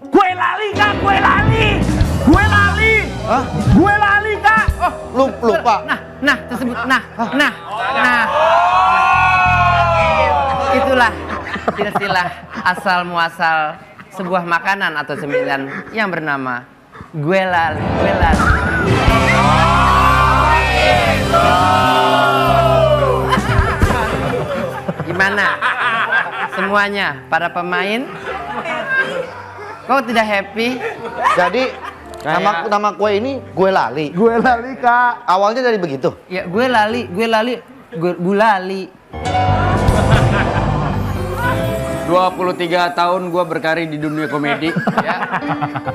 Gue lali, Kak, gue lali! Hah? Gue lali, Kak! Oh, Lupa. Nah, tersebut, nah. Itulah silsilah asal muasal sebuah makanan atau cemilan yang bernama gue lali. Gimana? Semuanya, para pemain? Kau tidak happy? Jadi nama kue ini gue lali. gue lali, Kak. Awalnya dari begitu. Ya, gue lali, bulali. 23 tahun gue berkarir di dunia komedi. Ya,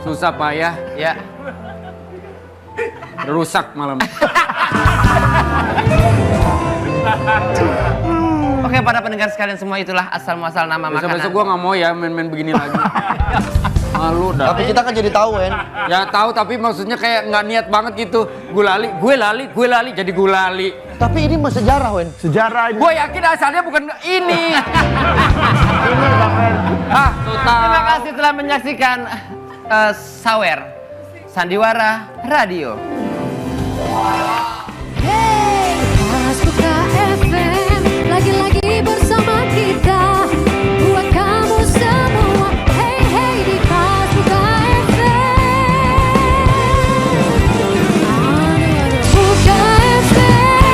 Susah payah. ya. Rusak malam. Oke, para pendengar sekalian semua, itulah asal muasal nama makanan. Besok-besok gue nggak mau ya main-main begini lagi. Malu dah. Tapi kita kan jadi tahu, Wen. Ya tahu, tapi maksudnya kayak nggak niat banget gitu. Gue lali, jadi gulali. Tapi ini mah sejarah, Wen. Sejarah ini. Gue yakin asalnya bukan ini. Total. Terima kasih telah menyaksikan Sawer Sandiwara Radio. Hey, Pas Buka FM lagi-lagi bersama kita buat kamu semua. Hey hey di Pas Buka FM. Buka FM.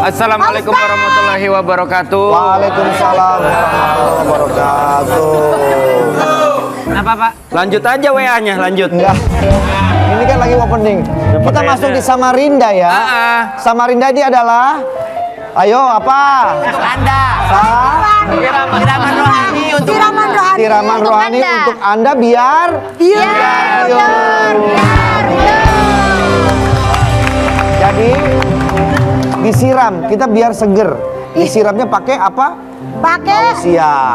Assalamualaikum warahmatullahi wabarakatuh. Waalaikumsalam warahmatullahi wabarakatuh. Apa Pak? Lanjut aja WA-nya, lanjut. Enggak. Ini kan lagi opening. Kita masuk di Samarinda ya. Samarinda ini adalah, ayo apa? Untuk Anda. Siraman rohani untuk Siraman rohani. Siraman Untuk rohani Anda. untuk Anda biar Jadi disiram, kita biar seger. Disiramnya pakai apa? Pakai tausiah.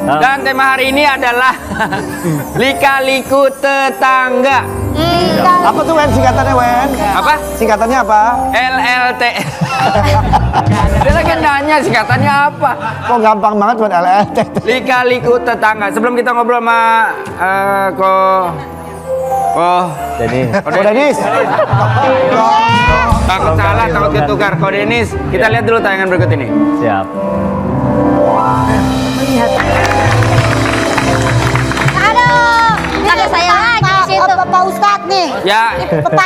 Dan tema hari ini adalah lika-liku tetangga. Apa tuh Wen singkatannya, Wen? Apa? Singkatannya apa? LLT. Dia lagi nanya singkatannya apa? Kok gampang banget Wen LLT? Lika-liku tetangga. Sebelum kita ngobrol sama Denis. Takut salah, takut ketukar. Ko Denis, kita lihat dulu tayangan berikut ini. Siap. Aduh, ada saya lagi di situ. Pak Ustadz nih. Ya,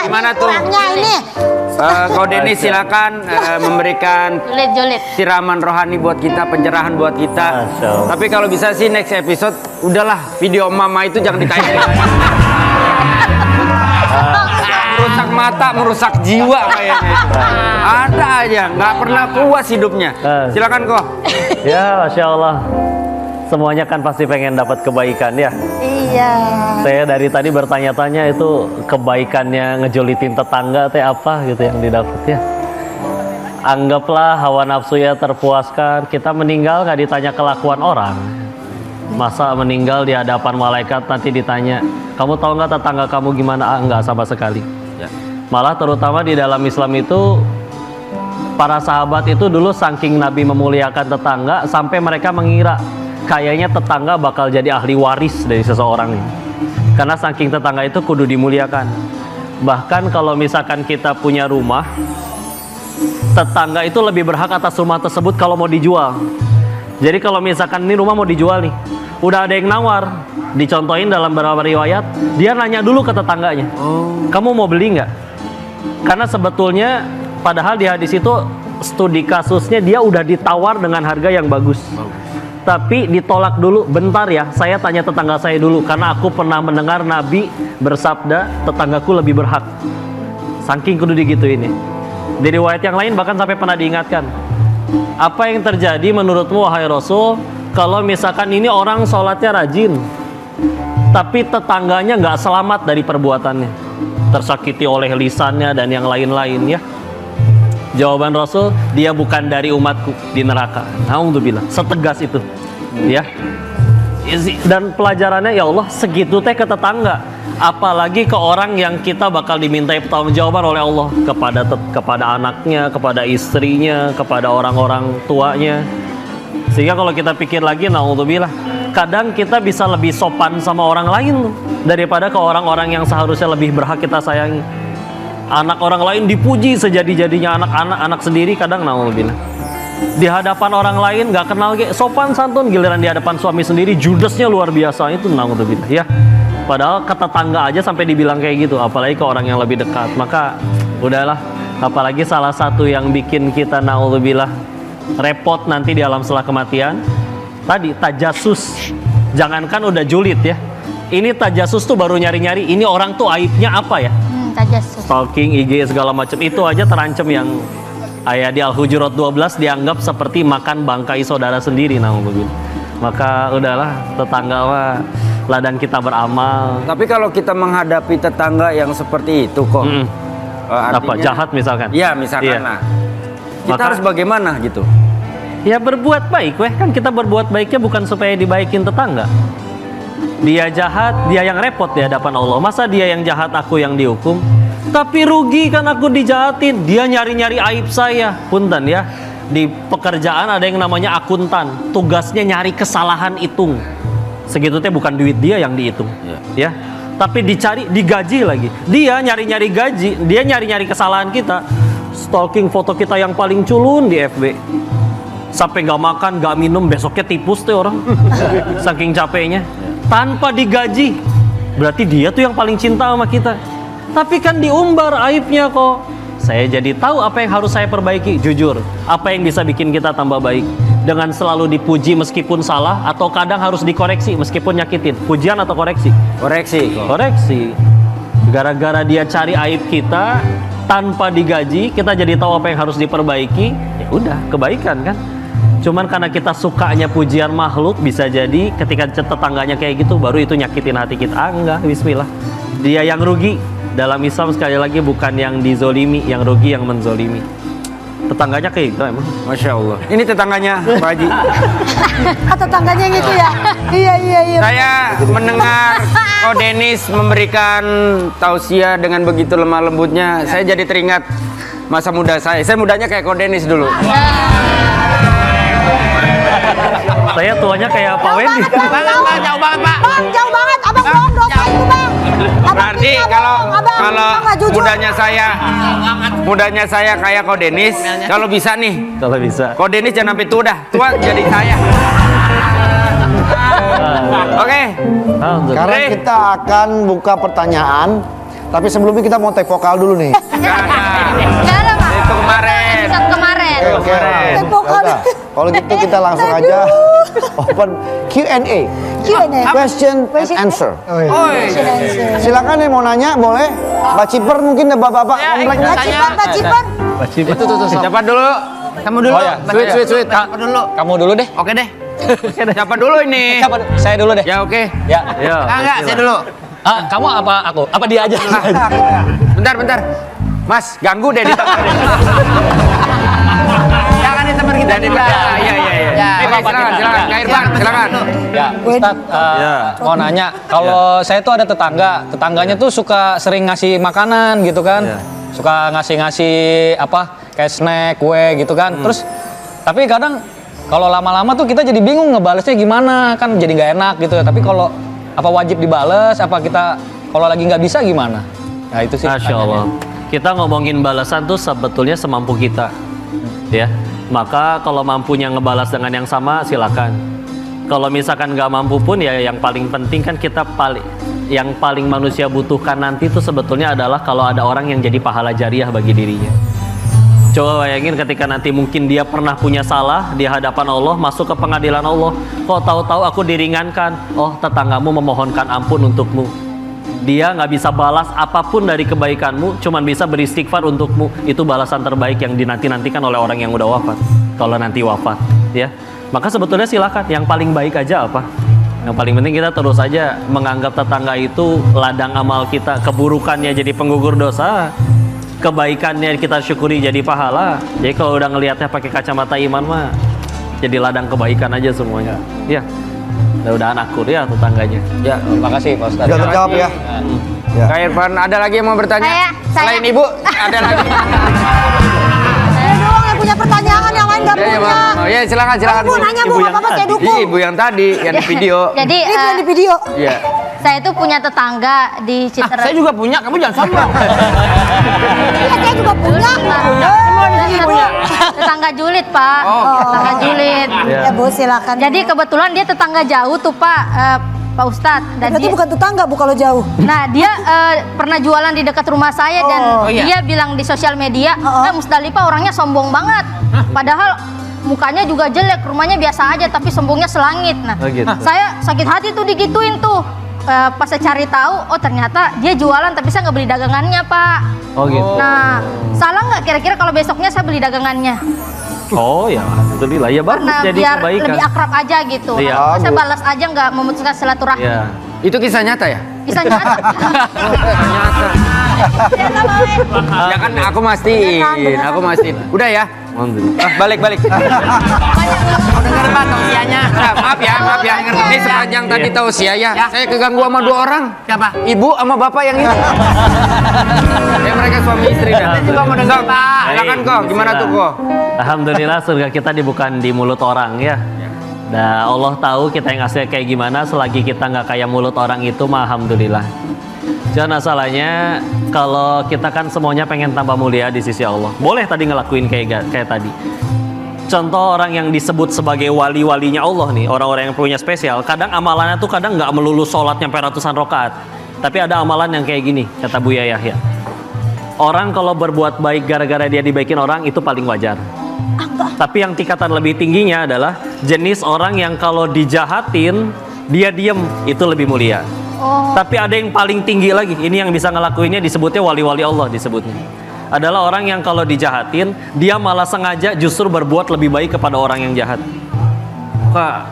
gimana tuh? Orangnya ini. Ko Denis silakan memberikan Julid. siraman rohani buat kita, pencerahan buat kita. Masya Allah. Tapi kalau bisa sih next episode, udahlah video mama itu jangan dikaitin. Merusak mata, merusak jiwa kayaknya. Ada aja, nggak pernah puas hidupnya. Silakan kok. Ya, Masya Allah. Semuanya kan pasti pengen dapat kebaikan ya. Iya. Saya dari tadi bertanya-tanya itu kebaikannya ngejulitin tetangga teh apa gitu yang didapat ya. Anggaplah hawa nafsu ya terpuaskan. Kita meninggal nggak ditanya kelakuan orang. Masa meninggal di hadapan malaikat nanti ditanya, kamu tahu nggak tetangga kamu gimana? Ah, nggak sama sekali. Ya. Malah terutama di dalam Islam itu para sahabat itu dulu saking Nabi memuliakan tetangga sampai mereka mengira kayaknya tetangga bakal jadi ahli waris dari seseorang nih. Karena saking tetangga itu kudu dimuliakan. Bahkan kalau misalkan kita punya rumah, tetangga itu lebih berhak atas rumah tersebut kalau mau dijual. Jadi kalau misalkan ini rumah mau dijual nih, udah ada yang nawar, dicontohin dalam beberapa riwayat, dia nanya dulu ke tetangganya, kamu mau beli nggak? Karena sebetulnya padahal di hadis itu studi kasusnya dia udah ditawar dengan harga yang bagus. Tapi ditolak dulu, bentar ya, saya tanya tetangga saya dulu, karena aku pernah mendengar Nabi bersabda, tetanggaku lebih berhak. Saking kudu digitu ini. Di riwayat yang lain bahkan sampai pernah diingatkan, apa yang terjadi menurutmu wahai Rasul, kalau misalkan ini orang sholatnya rajin, tapi tetangganya nggak selamat dari perbuatannya, tersakiti oleh lisannya dan yang lain-lain ya. Jawaban Rasul, dia bukan dari umatku di neraka. Alhamdulillah, setegas itu ya. Dan pelajarannya ya Allah segitu teh ke tetangga, apalagi ke orang yang kita bakal dimintai pertanggungjawaban oleh Allah kepada anaknya, kepada istrinya, kepada orang-orang tuanya. Sehingga kalau kita pikir lagi, naudzubillah, kadang kita bisa lebih sopan sama orang lain daripada ke orang-orang yang seharusnya lebih berhak kita sayangi. Anak orang lain dipuji sejadi-jadinya, anak sendiri kadang naudzubillah di hadapan orang lain nggak kenal sopan santun, giliran di hadapan suami sendiri judesnya luar biasa, itu naudzubillah ya. Padahal ke tetangga aja sampai dibilang kayak gitu, apalagi ke orang yang lebih dekat. Maka udahlah, apalagi salah satu yang bikin kita naudzubillah repot nanti di alam setelah kematian tadi tajasus. Jangankan udah julid ya, ini tajasus tuh baru nyari-nyari ini orang tuh aibnya apa ya, Tajasus. stalking IG segala macam, itu aja terancam. Yang ayat di Al-Hujurat 12 dianggap seperti makan bangkai saudara sendiri, naudzubillah. Maka udahlah, tetangga mah ladang kita beramal. Tapi kalau kita menghadapi tetangga yang seperti itu kok, Apa jahat misalkan? Iya, misalkan lah. Kita harus bagaimana gitu? Ya berbuat baik, kan kita berbuat baiknya bukan supaya dibaikin tetangga. Dia jahat, dia yang repot di hadapan Allah. Masa dia yang jahat, aku yang dihukum? Tapi rugi kan aku dijahatin. Dia nyari-nyari aib saya. Punten ya, di pekerjaan ada yang namanya akuntan. Tugasnya nyari kesalahan hitung. Segitu teh bukan duit dia yang dihitung, ya. Tapi dicari, digaji lagi. Dia nyari-nyari gaji, dia nyari-nyari kesalahan kita. Stalking foto kita yang paling culun di FB. Sampai gak makan, gak minum, besoknya tipus tuh orang. Saking capeknya. Tanpa digaji. Berarti dia tuh yang paling cinta sama kita. Tapi kan diumbar aibnya kok. Saya jadi tahu apa yang harus saya perbaiki. Jujur, apa yang bisa bikin kita tambah baik. Dengan selalu dipuji meskipun salah, atau kadang harus dikoreksi meskipun nyakitin. Pujian atau koreksi? Koreksi. Koreksi. Gara-gara dia cari aib kita, tanpa digaji, kita jadi tahu apa yang harus diperbaiki. Ya udah, kebaikan kan. Cuman karena kita sukanya pujian makhluk, bisa jadi ketika tetangganya kayak gitu, baru itu nyakitin hati kita. Enggak, bismillah. Dia yang rugi. Dalam Islam sekali lagi bukan yang dizolimi, yang rugi yang menzolimi. Tetangganya kayak gitu emang. Masya Allah. Ini tetangganya Pak Haji. Tetangganya yang itu ya. Iya. Saya mendengar Ko Denis memberikan tausiah dengan begitu lemah lembutnya. Saya jadi teringat masa muda saya. Saya mudanya kayak Ko Denis dulu. Saya tuanya kayak Pak Wendy. Jauh banget Pak. Bang, jauh banget. Abang bohong dosa itu, Bang. Berarti kalau mudanya saya kayak Ko Denis, kalau bisa nih. Kalau bisa. Ko Denis jangan sampai tua jadi saya. Oke. Sekarang kita akan buka pertanyaan, tapi sebelumnya kita mau take vokal dulu nih. Enggak ada, Pak. Itu kemarin. Episode kemarin. Oke. Yaudah. Kalau gitu kita langsung aja open Q&A. Question and answer. Silakan yang mau nanya boleh. Mbak Ciper mungkin ada bapak-bapak kompleknya. Mbak Ciper. Tuh. Siapa dulu? Kamu dulu. Oh ya, sweet. Kamu dulu. Kamu dulu deh. Oke deh. Siapa dulu ini? Saya dulu deh. Ya oke. Ya. Enggak, saya dulu. Kamu apa aku? Apa dia aja? Bentar. Mas, ganggu deh di tengah. Jangan di teman kita. Iya. Silakan. Kak Irfan, silakan. Ya, Ustaz, mau nanya, kalau saya tuh ada tetangganya tuh suka sering ngasih makanan gitu kan, suka ngasih apa, kayak snack, kue gitu kan, terus, tapi kadang kalau lama-lama tuh kita jadi bingung ngebalesnya gimana, kan jadi nggak enak gitu, tapi kalau apa wajib dibales, apa kita kalau lagi nggak bisa gimana? Nah itu sih. Masya Allah. Kita ngomongin balasan tuh sebetulnya semampu kita, ya. Maka kalau mampunya ngebalas dengan yang sama, silakan. Kalau misalkan nggak mampu pun ya yang paling penting kan yang paling manusia butuhkan nanti itu sebetulnya adalah kalau ada orang yang jadi pahala jariah bagi dirinya. Coba bayangin ketika nanti mungkin dia pernah punya salah di hadapan Allah, masuk ke pengadilan Allah, kok tahu-tahu aku diringankan, oh tetanggamu memohonkan ampun untukmu. Dia nggak bisa balas apapun dari kebaikanmu, cuman bisa beristighfar untukmu. Itu balasan terbaik yang dinanti-nantikan oleh orang yang udah wafat. Kalau nanti wafat, ya. Maka sebetulnya silakan. Yang paling baik aja apa? Yang paling penting kita terus aja menganggap tetangga itu ladang amal kita. Keburukannya jadi penggugur dosa, kebaikannya kita syukuri jadi pahala. Jadi kalau udah ngelihatnya pakai kacamata iman mah, jadi ladang kebaikan aja semuanya. Ya. Mudah-mudahan akur ya tetangganya. Ya, Makasih Pak Ustaz. Sudah terjawab ya. Kak Irfan, ada lagi yang mau bertanya? Saya. Selain Ibu, ada lagi. Saya doang yang punya pertanyaan, yang lain nggak punya. Ya, silakan. Ibu nanya, Bu, apa-apa saya dukung. Ibu yang tadi, yang di video. Jadi Ini yang di video. Iya. saya itu punya tetangga di Citerep. Saya juga punya, kamu jangan sombong. Iya, saya juga punya. Tetangga julid, Pak. Tetangga julid. Ya, Bu, silakan. Jadi kebetulan dia tetangga jauh tuh, Pak. Pak Ustadz. Dan Berarti bukan tetangga, Bu, kalau jauh. Nah, dia pernah jualan di dekat rumah saya dan dia bilang di sosial media, Musdalifah orangnya sombong banget. Padahal mukanya juga jelek, rumahnya biasa aja tapi sombongnya selangit. Nah, saya sakit hati tuh digituin tuh. Pas saya cari tahu, oh ternyata dia jualan tapi saya nggak beli dagangannya, Pak. Oh gitu. Nah, salah nggak kira-kira kalau besoknya saya beli dagangannya? Oh ya, alhamdulillah ya bagus Karena jadi biar kebaikan. lebih akrab aja gitu. Iya. Nah, saya balas aja nggak memutuskan silaturahmi. Iya. Itu kisah nyata ya? Kisah nyata. Nyata. Ya kan aku mastiin. Udah ya? Balik. Dengar Pak tausiahnya. Maaf ya. Ini sepanjang tadi tausiah ya. Saya keganggu sama 2 orang. Siapa? Ibu sama bapak yang itu. Ya mereka suami istri dah. Saya juga mau dengar, Pak. Silakan kok, gimana tuh kok? Alhamdulillah surga kita bukan di mulut orang ya. Nah, Allah tahu kita yang asli kayak gimana. Selagi kita nggak kayak mulut orang itu, mah alhamdulillah. Jangan masalahnya kalau kita kan semuanya pengen tambah mulia di sisi Allah. Boleh tadi ngelakuin kayak tadi. Contoh orang yang disebut sebagai wali-walinya Allah nih, orang-orang yang punya spesial. Kadang amalannya tuh kadang nggak melulu sholat nyampe ratusan rakaat. Tapi ada amalan yang kayak gini, kata Buya Yahya. Orang kalau berbuat baik gara-gara dia dibaikin orang itu paling wajar. Tapi yang tingkatan lebih tingginya adalah jenis orang yang kalau dijahatin dia diem, itu lebih mulia. Tapi ada yang paling tinggi lagi, ini yang bisa ngelakuinnya disebutnya wali-wali Allah disebutnya. Adalah orang yang kalau dijahatin dia malah sengaja justru berbuat lebih baik kepada orang yang jahat. Wah,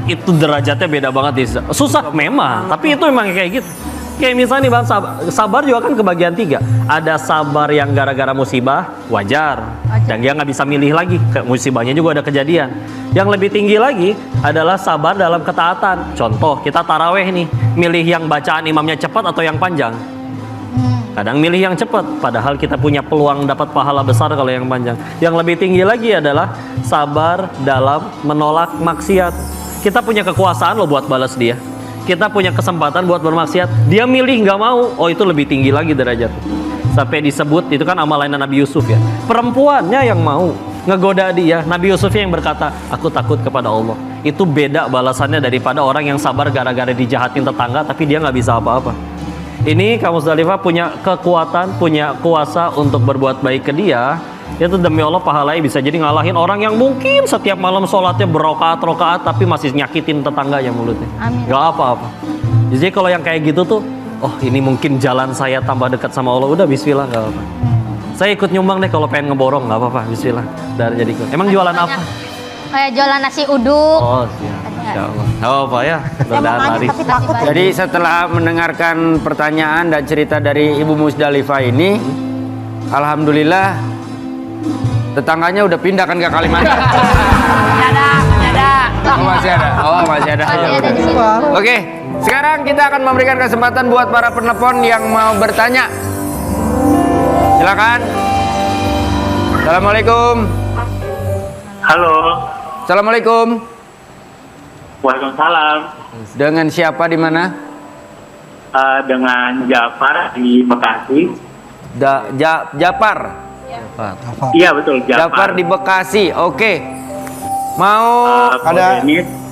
itu derajatnya beda banget. Susah memang, tapi itu memang kayak gitu. Kayak misalnya nih Bang, sabar juga kan kebagian 3. Ada sabar yang gara-gara musibah, wajar. Dan dia nggak bisa milih lagi, musibahnya juga ada kejadian. Yang lebih tinggi lagi adalah sabar dalam ketaatan. Contoh, kita taraweh nih, milih yang bacaan imamnya cepat atau yang panjang. Kadang milih yang cepat, padahal kita punya peluang dapat pahala besar kalau yang panjang. Yang lebih tinggi lagi adalah sabar dalam menolak maksiat. Kita punya kekuasaan loh buat balas dia. Kita punya kesempatan buat bermaksiat, dia milih nggak mau, oh itu lebih tinggi lagi derajat. Sampai disebut, itu kan amalan Nabi Yusuf ya. Perempuannya yang mau ngegoda dia, Nabi Yusuf yang berkata, aku takut kepada Allah. Itu beda balasannya daripada orang yang sabar gara-gara dijahatin tetangga, tapi dia nggak bisa apa-apa. Ini kaum Musdalifah punya kekuatan, punya kuasa untuk berbuat baik ke dia. Itu demi Allah pahalanya bisa jadi ngalahin orang yang mungkin setiap malam sholatnya berokaat-rokaat tapi masih nyakitin tetangganya mulutnya. Amin. Gak apa-apa. Jadi kalau yang kayak gitu tuh, oh ini mungkin jalan saya tambah dekat sama Allah. Udah bismillah, gak apa-apa. Saya ikut nyumbang deh kalau pengen ngeborong, gak apa-apa, bismillah. Dari jadi ikut. Emang jualan apa? Kayak jualan nasi uduk. Oh siap, insya Allah. Oh apa ya, mudah-mudahan laris. Jadi setelah mendengarkan pertanyaan dan cerita dari Ibu Musdalifah ini, alhamdulillah tetangganya udah pindah kan ke Kalimantan. Masih ada. Oh, masih ada. Oke, sekarang kita akan memberikan kesempatan buat para penelpon yang mau bertanya. Silakan. Assalamualaikum. Halo. Assalamualaikum. Waalaikumsalam. Dengan siapa di mana? Dengan Jafar di Bekasi. Jafar. Iya betul, Jafar di Bekasi. Oke. Mau ada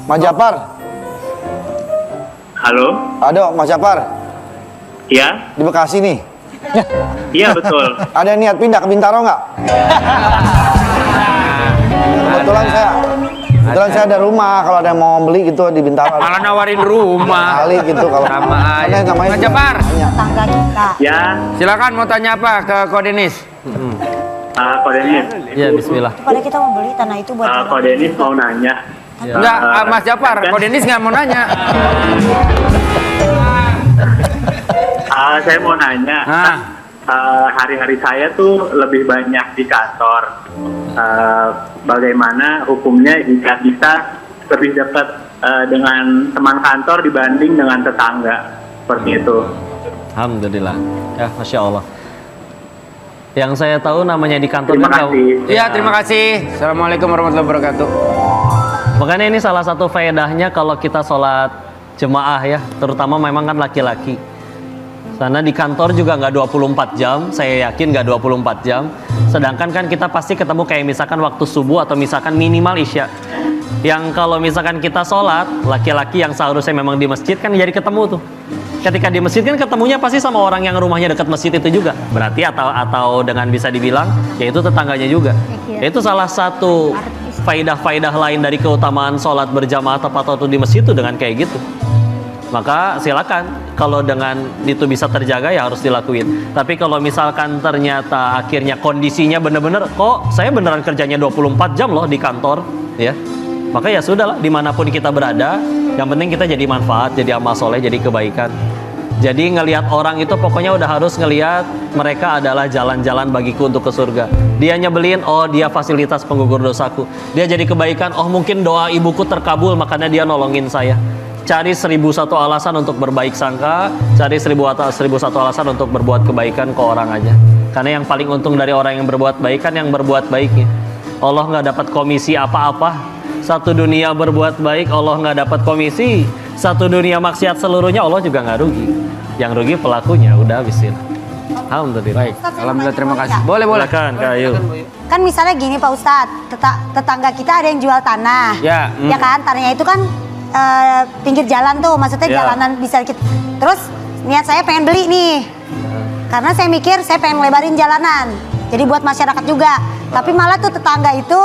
Mas Jafar? Halo. Ada Mas Jafar? Iya. Di Bekasi nih. Iya betul. Ada niat pindah ke Bintaro nggak? Kebetulan saya ada rumah, kalau ada yang mau beli gitu di Bintaro. Malah nawarin rumah. Kali gitu kalau sama aja. Mas Jafar. Tangga kita. Ya. Silakan mau tanya apa ke Ko Denis? Ko Denis. Iya, bismillah. Pada kita mau beli tanah itu buat Ko Denis mau nanya. Enggak, Mas Jafar, Ko Denis nggak mau nanya. Saya mau nanya. Hari-hari saya tuh lebih banyak di kantor. Bagaimana hukumnya jika kita lebih dekat dengan teman kantor dibanding dengan tetangga seperti itu? Alhamdulillah. Ya, masya Allah. Yang saya tahu namanya di kantor. Terima kasih. Iya, terima kasih. Assalamualaikum warahmatullahi wabarakatuh. Makanya ini salah satu faedahnya kalau kita sholat jemaah ya, terutama memang kan laki-laki. Karena di kantor juga nggak 24 jam, saya yakin nggak 24 jam. Sedangkan kan kita pasti ketemu kayak misalkan waktu subuh atau misalkan minimal isya. Yang kalau misalkan kita sholat, laki-laki yang seharusnya memang di masjid kan jadi ketemu tuh. Ketika di masjid kan ketemunya pasti sama orang yang rumahnya dekat masjid itu juga. Berarti atau dengan bisa dibilang, yaitu tetangganya juga. Itu salah satu faidah-faidah lain dari keutamaan sholat berjamaah tepat waktu di masjid itu dengan kayak gitu. Maka silakan, kalau dengan itu bisa terjaga ya harus dilakuin. Tapi kalau misalkan ternyata akhirnya kondisinya bener-bener, kok saya beneran kerjanya 24 jam loh di kantor, ya. Maka ya sudahlah, dimanapun kita berada, Yang penting kita jadi manfaat, jadi amal soleh, jadi kebaikan. Jadi ngelihat orang itu pokoknya udah harus ngelihat mereka adalah jalan-jalan bagiku untuk ke surga. Dia nyebelin, oh dia fasilitas penggugur dosaku. Dia jadi kebaikan, oh mungkin doa ibuku terkabul makanya dia nolongin saya. Cari 1001 alasan untuk berbaik sangka, cari 1001 alasan untuk berbuat kebaikan ke orang aja. Karena yang paling untung dari orang yang berbuat baik kan yang berbuat baiknya. Allah nggak dapat komisi apa-apa. Satu dunia berbuat baik, Allah nggak dapat komisi. Satu dunia maksiat seluruhnya, Allah juga nggak rugi. Yang rugi pelakunya, udah habisin. Alhamdulillah. Baik, alhamdulillah, terima kasih. Boleh. Silakan, Kak Ayu. Kan misalnya gini Pak Ustadz, tetangga kita ada yang jual tanah. Ya, Ya kan, tanahnya itu kan pinggir jalan tuh, maksudnya Ya. jalanan bisa kita. Terus niat saya pengen beli nih. Karena saya mikir saya pengen lebarin jalanan. Jadi buat masyarakat juga. Tapi malah tuh tetangga itu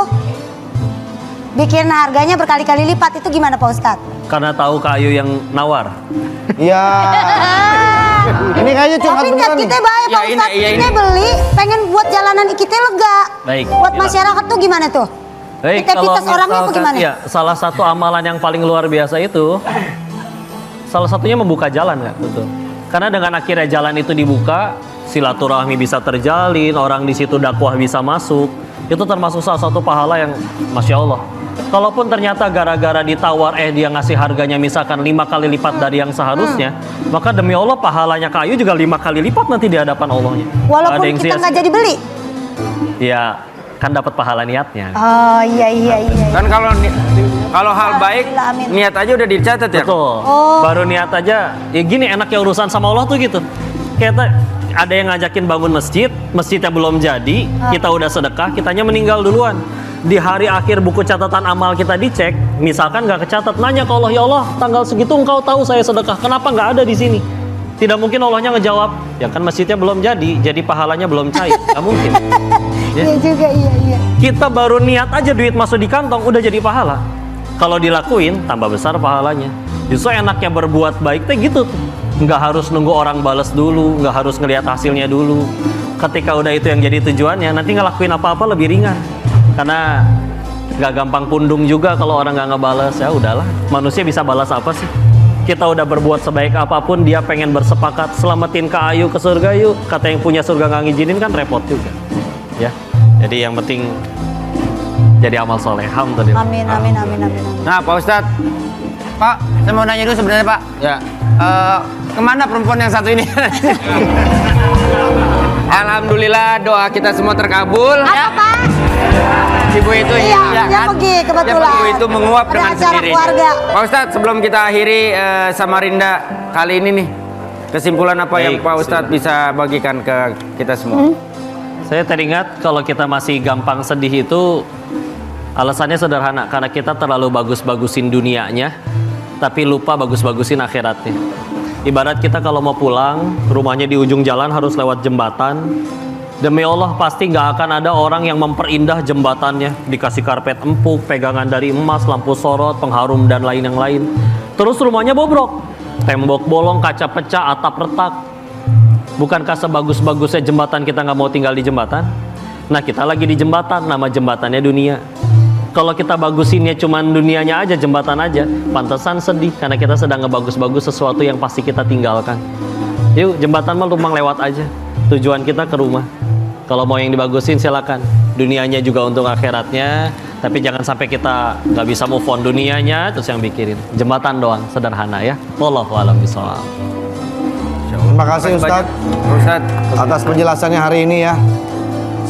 bikin harganya berkali-kali lipat. Itu gimana Pak Ustadz? Karena tahu Kak Ayu yang nawar. Iya. Ini kayaknya curhat Tapi niat beneran nih. kita baik Pak Ya, Ustadz. ini. Kita beli, pengen buat jalanan kita lega. Baik, Buat Mila. masyarakat tuh gimana tuh? Baik, Kita orangnya apa gimana? ya, salah satu amalan yang paling luar biasa itu, salah satunya membuka jalan, Kak, betul. Karena dengan akhirnya jalan itu dibuka, silaturahmi bisa terjalin, orang di situ dakwah bisa masuk, itu termasuk salah satu pahala yang, Masya Allah. Kalaupun ternyata gara-gara ditawar, dia ngasih harganya misalkan 5 kali lipat dari yang seharusnya, maka demi Allah pahalanya Kak Ayu juga 5 kali lipat nanti di hadapan Allahnya. Walaupun kita nggak jadi beli. Ya, kan dapat pahala niatnya. Oh iya. Kan kalau hal baik, Alhamdulillah, amin. niat aja udah dicatat ya. Betul. Oh. Baru niat aja. Ya gini enaknya urusan sama Allah tuh gitu. Kita ada yang ngajakin bangun masjid, masjidnya belum jadi, kita udah sedekah, kitanya meninggal duluan. Di hari akhir buku catatan amal kita dicek, misalkan nggak kecatat, nanya ke Allah, ya Allah, tanggal segitu engkau tahu saya sedekah, kenapa nggak ada di sini? Tidak mungkin Allahnya ngejawab, ya kan masjidnya belum jadi pahalanya belum cair, nggak mungkin. Ya. Iya juga, iya. Kita baru niat aja duit masuk di kantong udah jadi pahala. Kalau dilakuin tambah besar pahalanya. Justru enaknya berbuat baik teh gitu tuh. Nggak harus nunggu orang balas dulu, nggak harus ngelihat hasilnya dulu. Ketika udah itu yang jadi tujuannya, nanti ngelakuin apa-apa lebih ringan. Karena nggak gampang pundung juga kalau orang nggak ngebales. Ya udahlah, manusia bisa balas apa sih? Kita udah berbuat sebaik apapun, dia pengen bersepakat selamatin Kak Ayu ke surga yuk. Kata yang punya surga nggak ngizinin kan repot juga. Ya, jadi yang penting jadi amal soleh. Alhamdulillah. Amin. Nah, Pak Ustadz, Pak, saya mau nanya dulu sebenarnya Pak. ya. Kemana perempuan yang satu ini? Alhamdulillah doa kita semua terkabul. Apa Pak? Ibu itu Iya, dia pergi kebetulan. Ibu itu menguap Ada dengan acara sendirinya. keluarga. Pak Ustadz, sebelum kita akhiri Samarinda kali ini nih, kesimpulan apa yang Baik, Pak Ustadz bisa bagikan ke kita semua? Saya teringat kalau kita masih gampang sedih itu alasannya sederhana, karena kita terlalu bagus-bagusin dunianya tapi lupa bagus-bagusin akhiratnya. Ibarat kita kalau mau pulang, rumahnya di ujung jalan harus lewat jembatan. Demi Allah pasti nggak akan ada orang yang memperindah jembatannya, dikasih karpet empuk, pegangan dari emas, lampu sorot, pengharum dan lain yang lain. Terus rumahnya bobrok, tembok bolong, kaca pecah, atap retak. Bukankah sebagus-bagusnya jembatan kita nggak mau tinggal di jembatan? Nah kita lagi di jembatan, nama jembatannya dunia. Kalau kita bagusinnya cuman dunianya aja, jembatan aja, pantesan sedih karena kita sedang ngebagus-bagus sesuatu yang pasti kita tinggalkan. Yuk, jembatan mah lumpang lewat aja. Tujuan kita ke rumah. Kalau mau yang dibagusin silakan. Dunianya juga untuk akhiratnya, tapi jangan sampai kita nggak bisa move on dunianya terus yang bikirin. Jembatan doang, sederhana ya. Wallahu a'lam bishawab. Terima kasih Ustadz atas penjelasannya hari ini ya.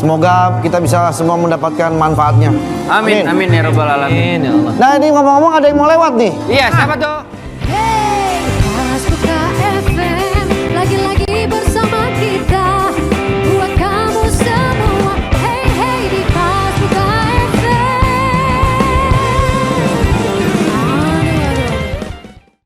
Semoga kita bisa semua mendapatkan manfaatnya. Amin ya rabbal alamin. Amin ya Allah. Nah ini ngomong-ngomong ada yang mau lewat nih. Iya, siapa tuh?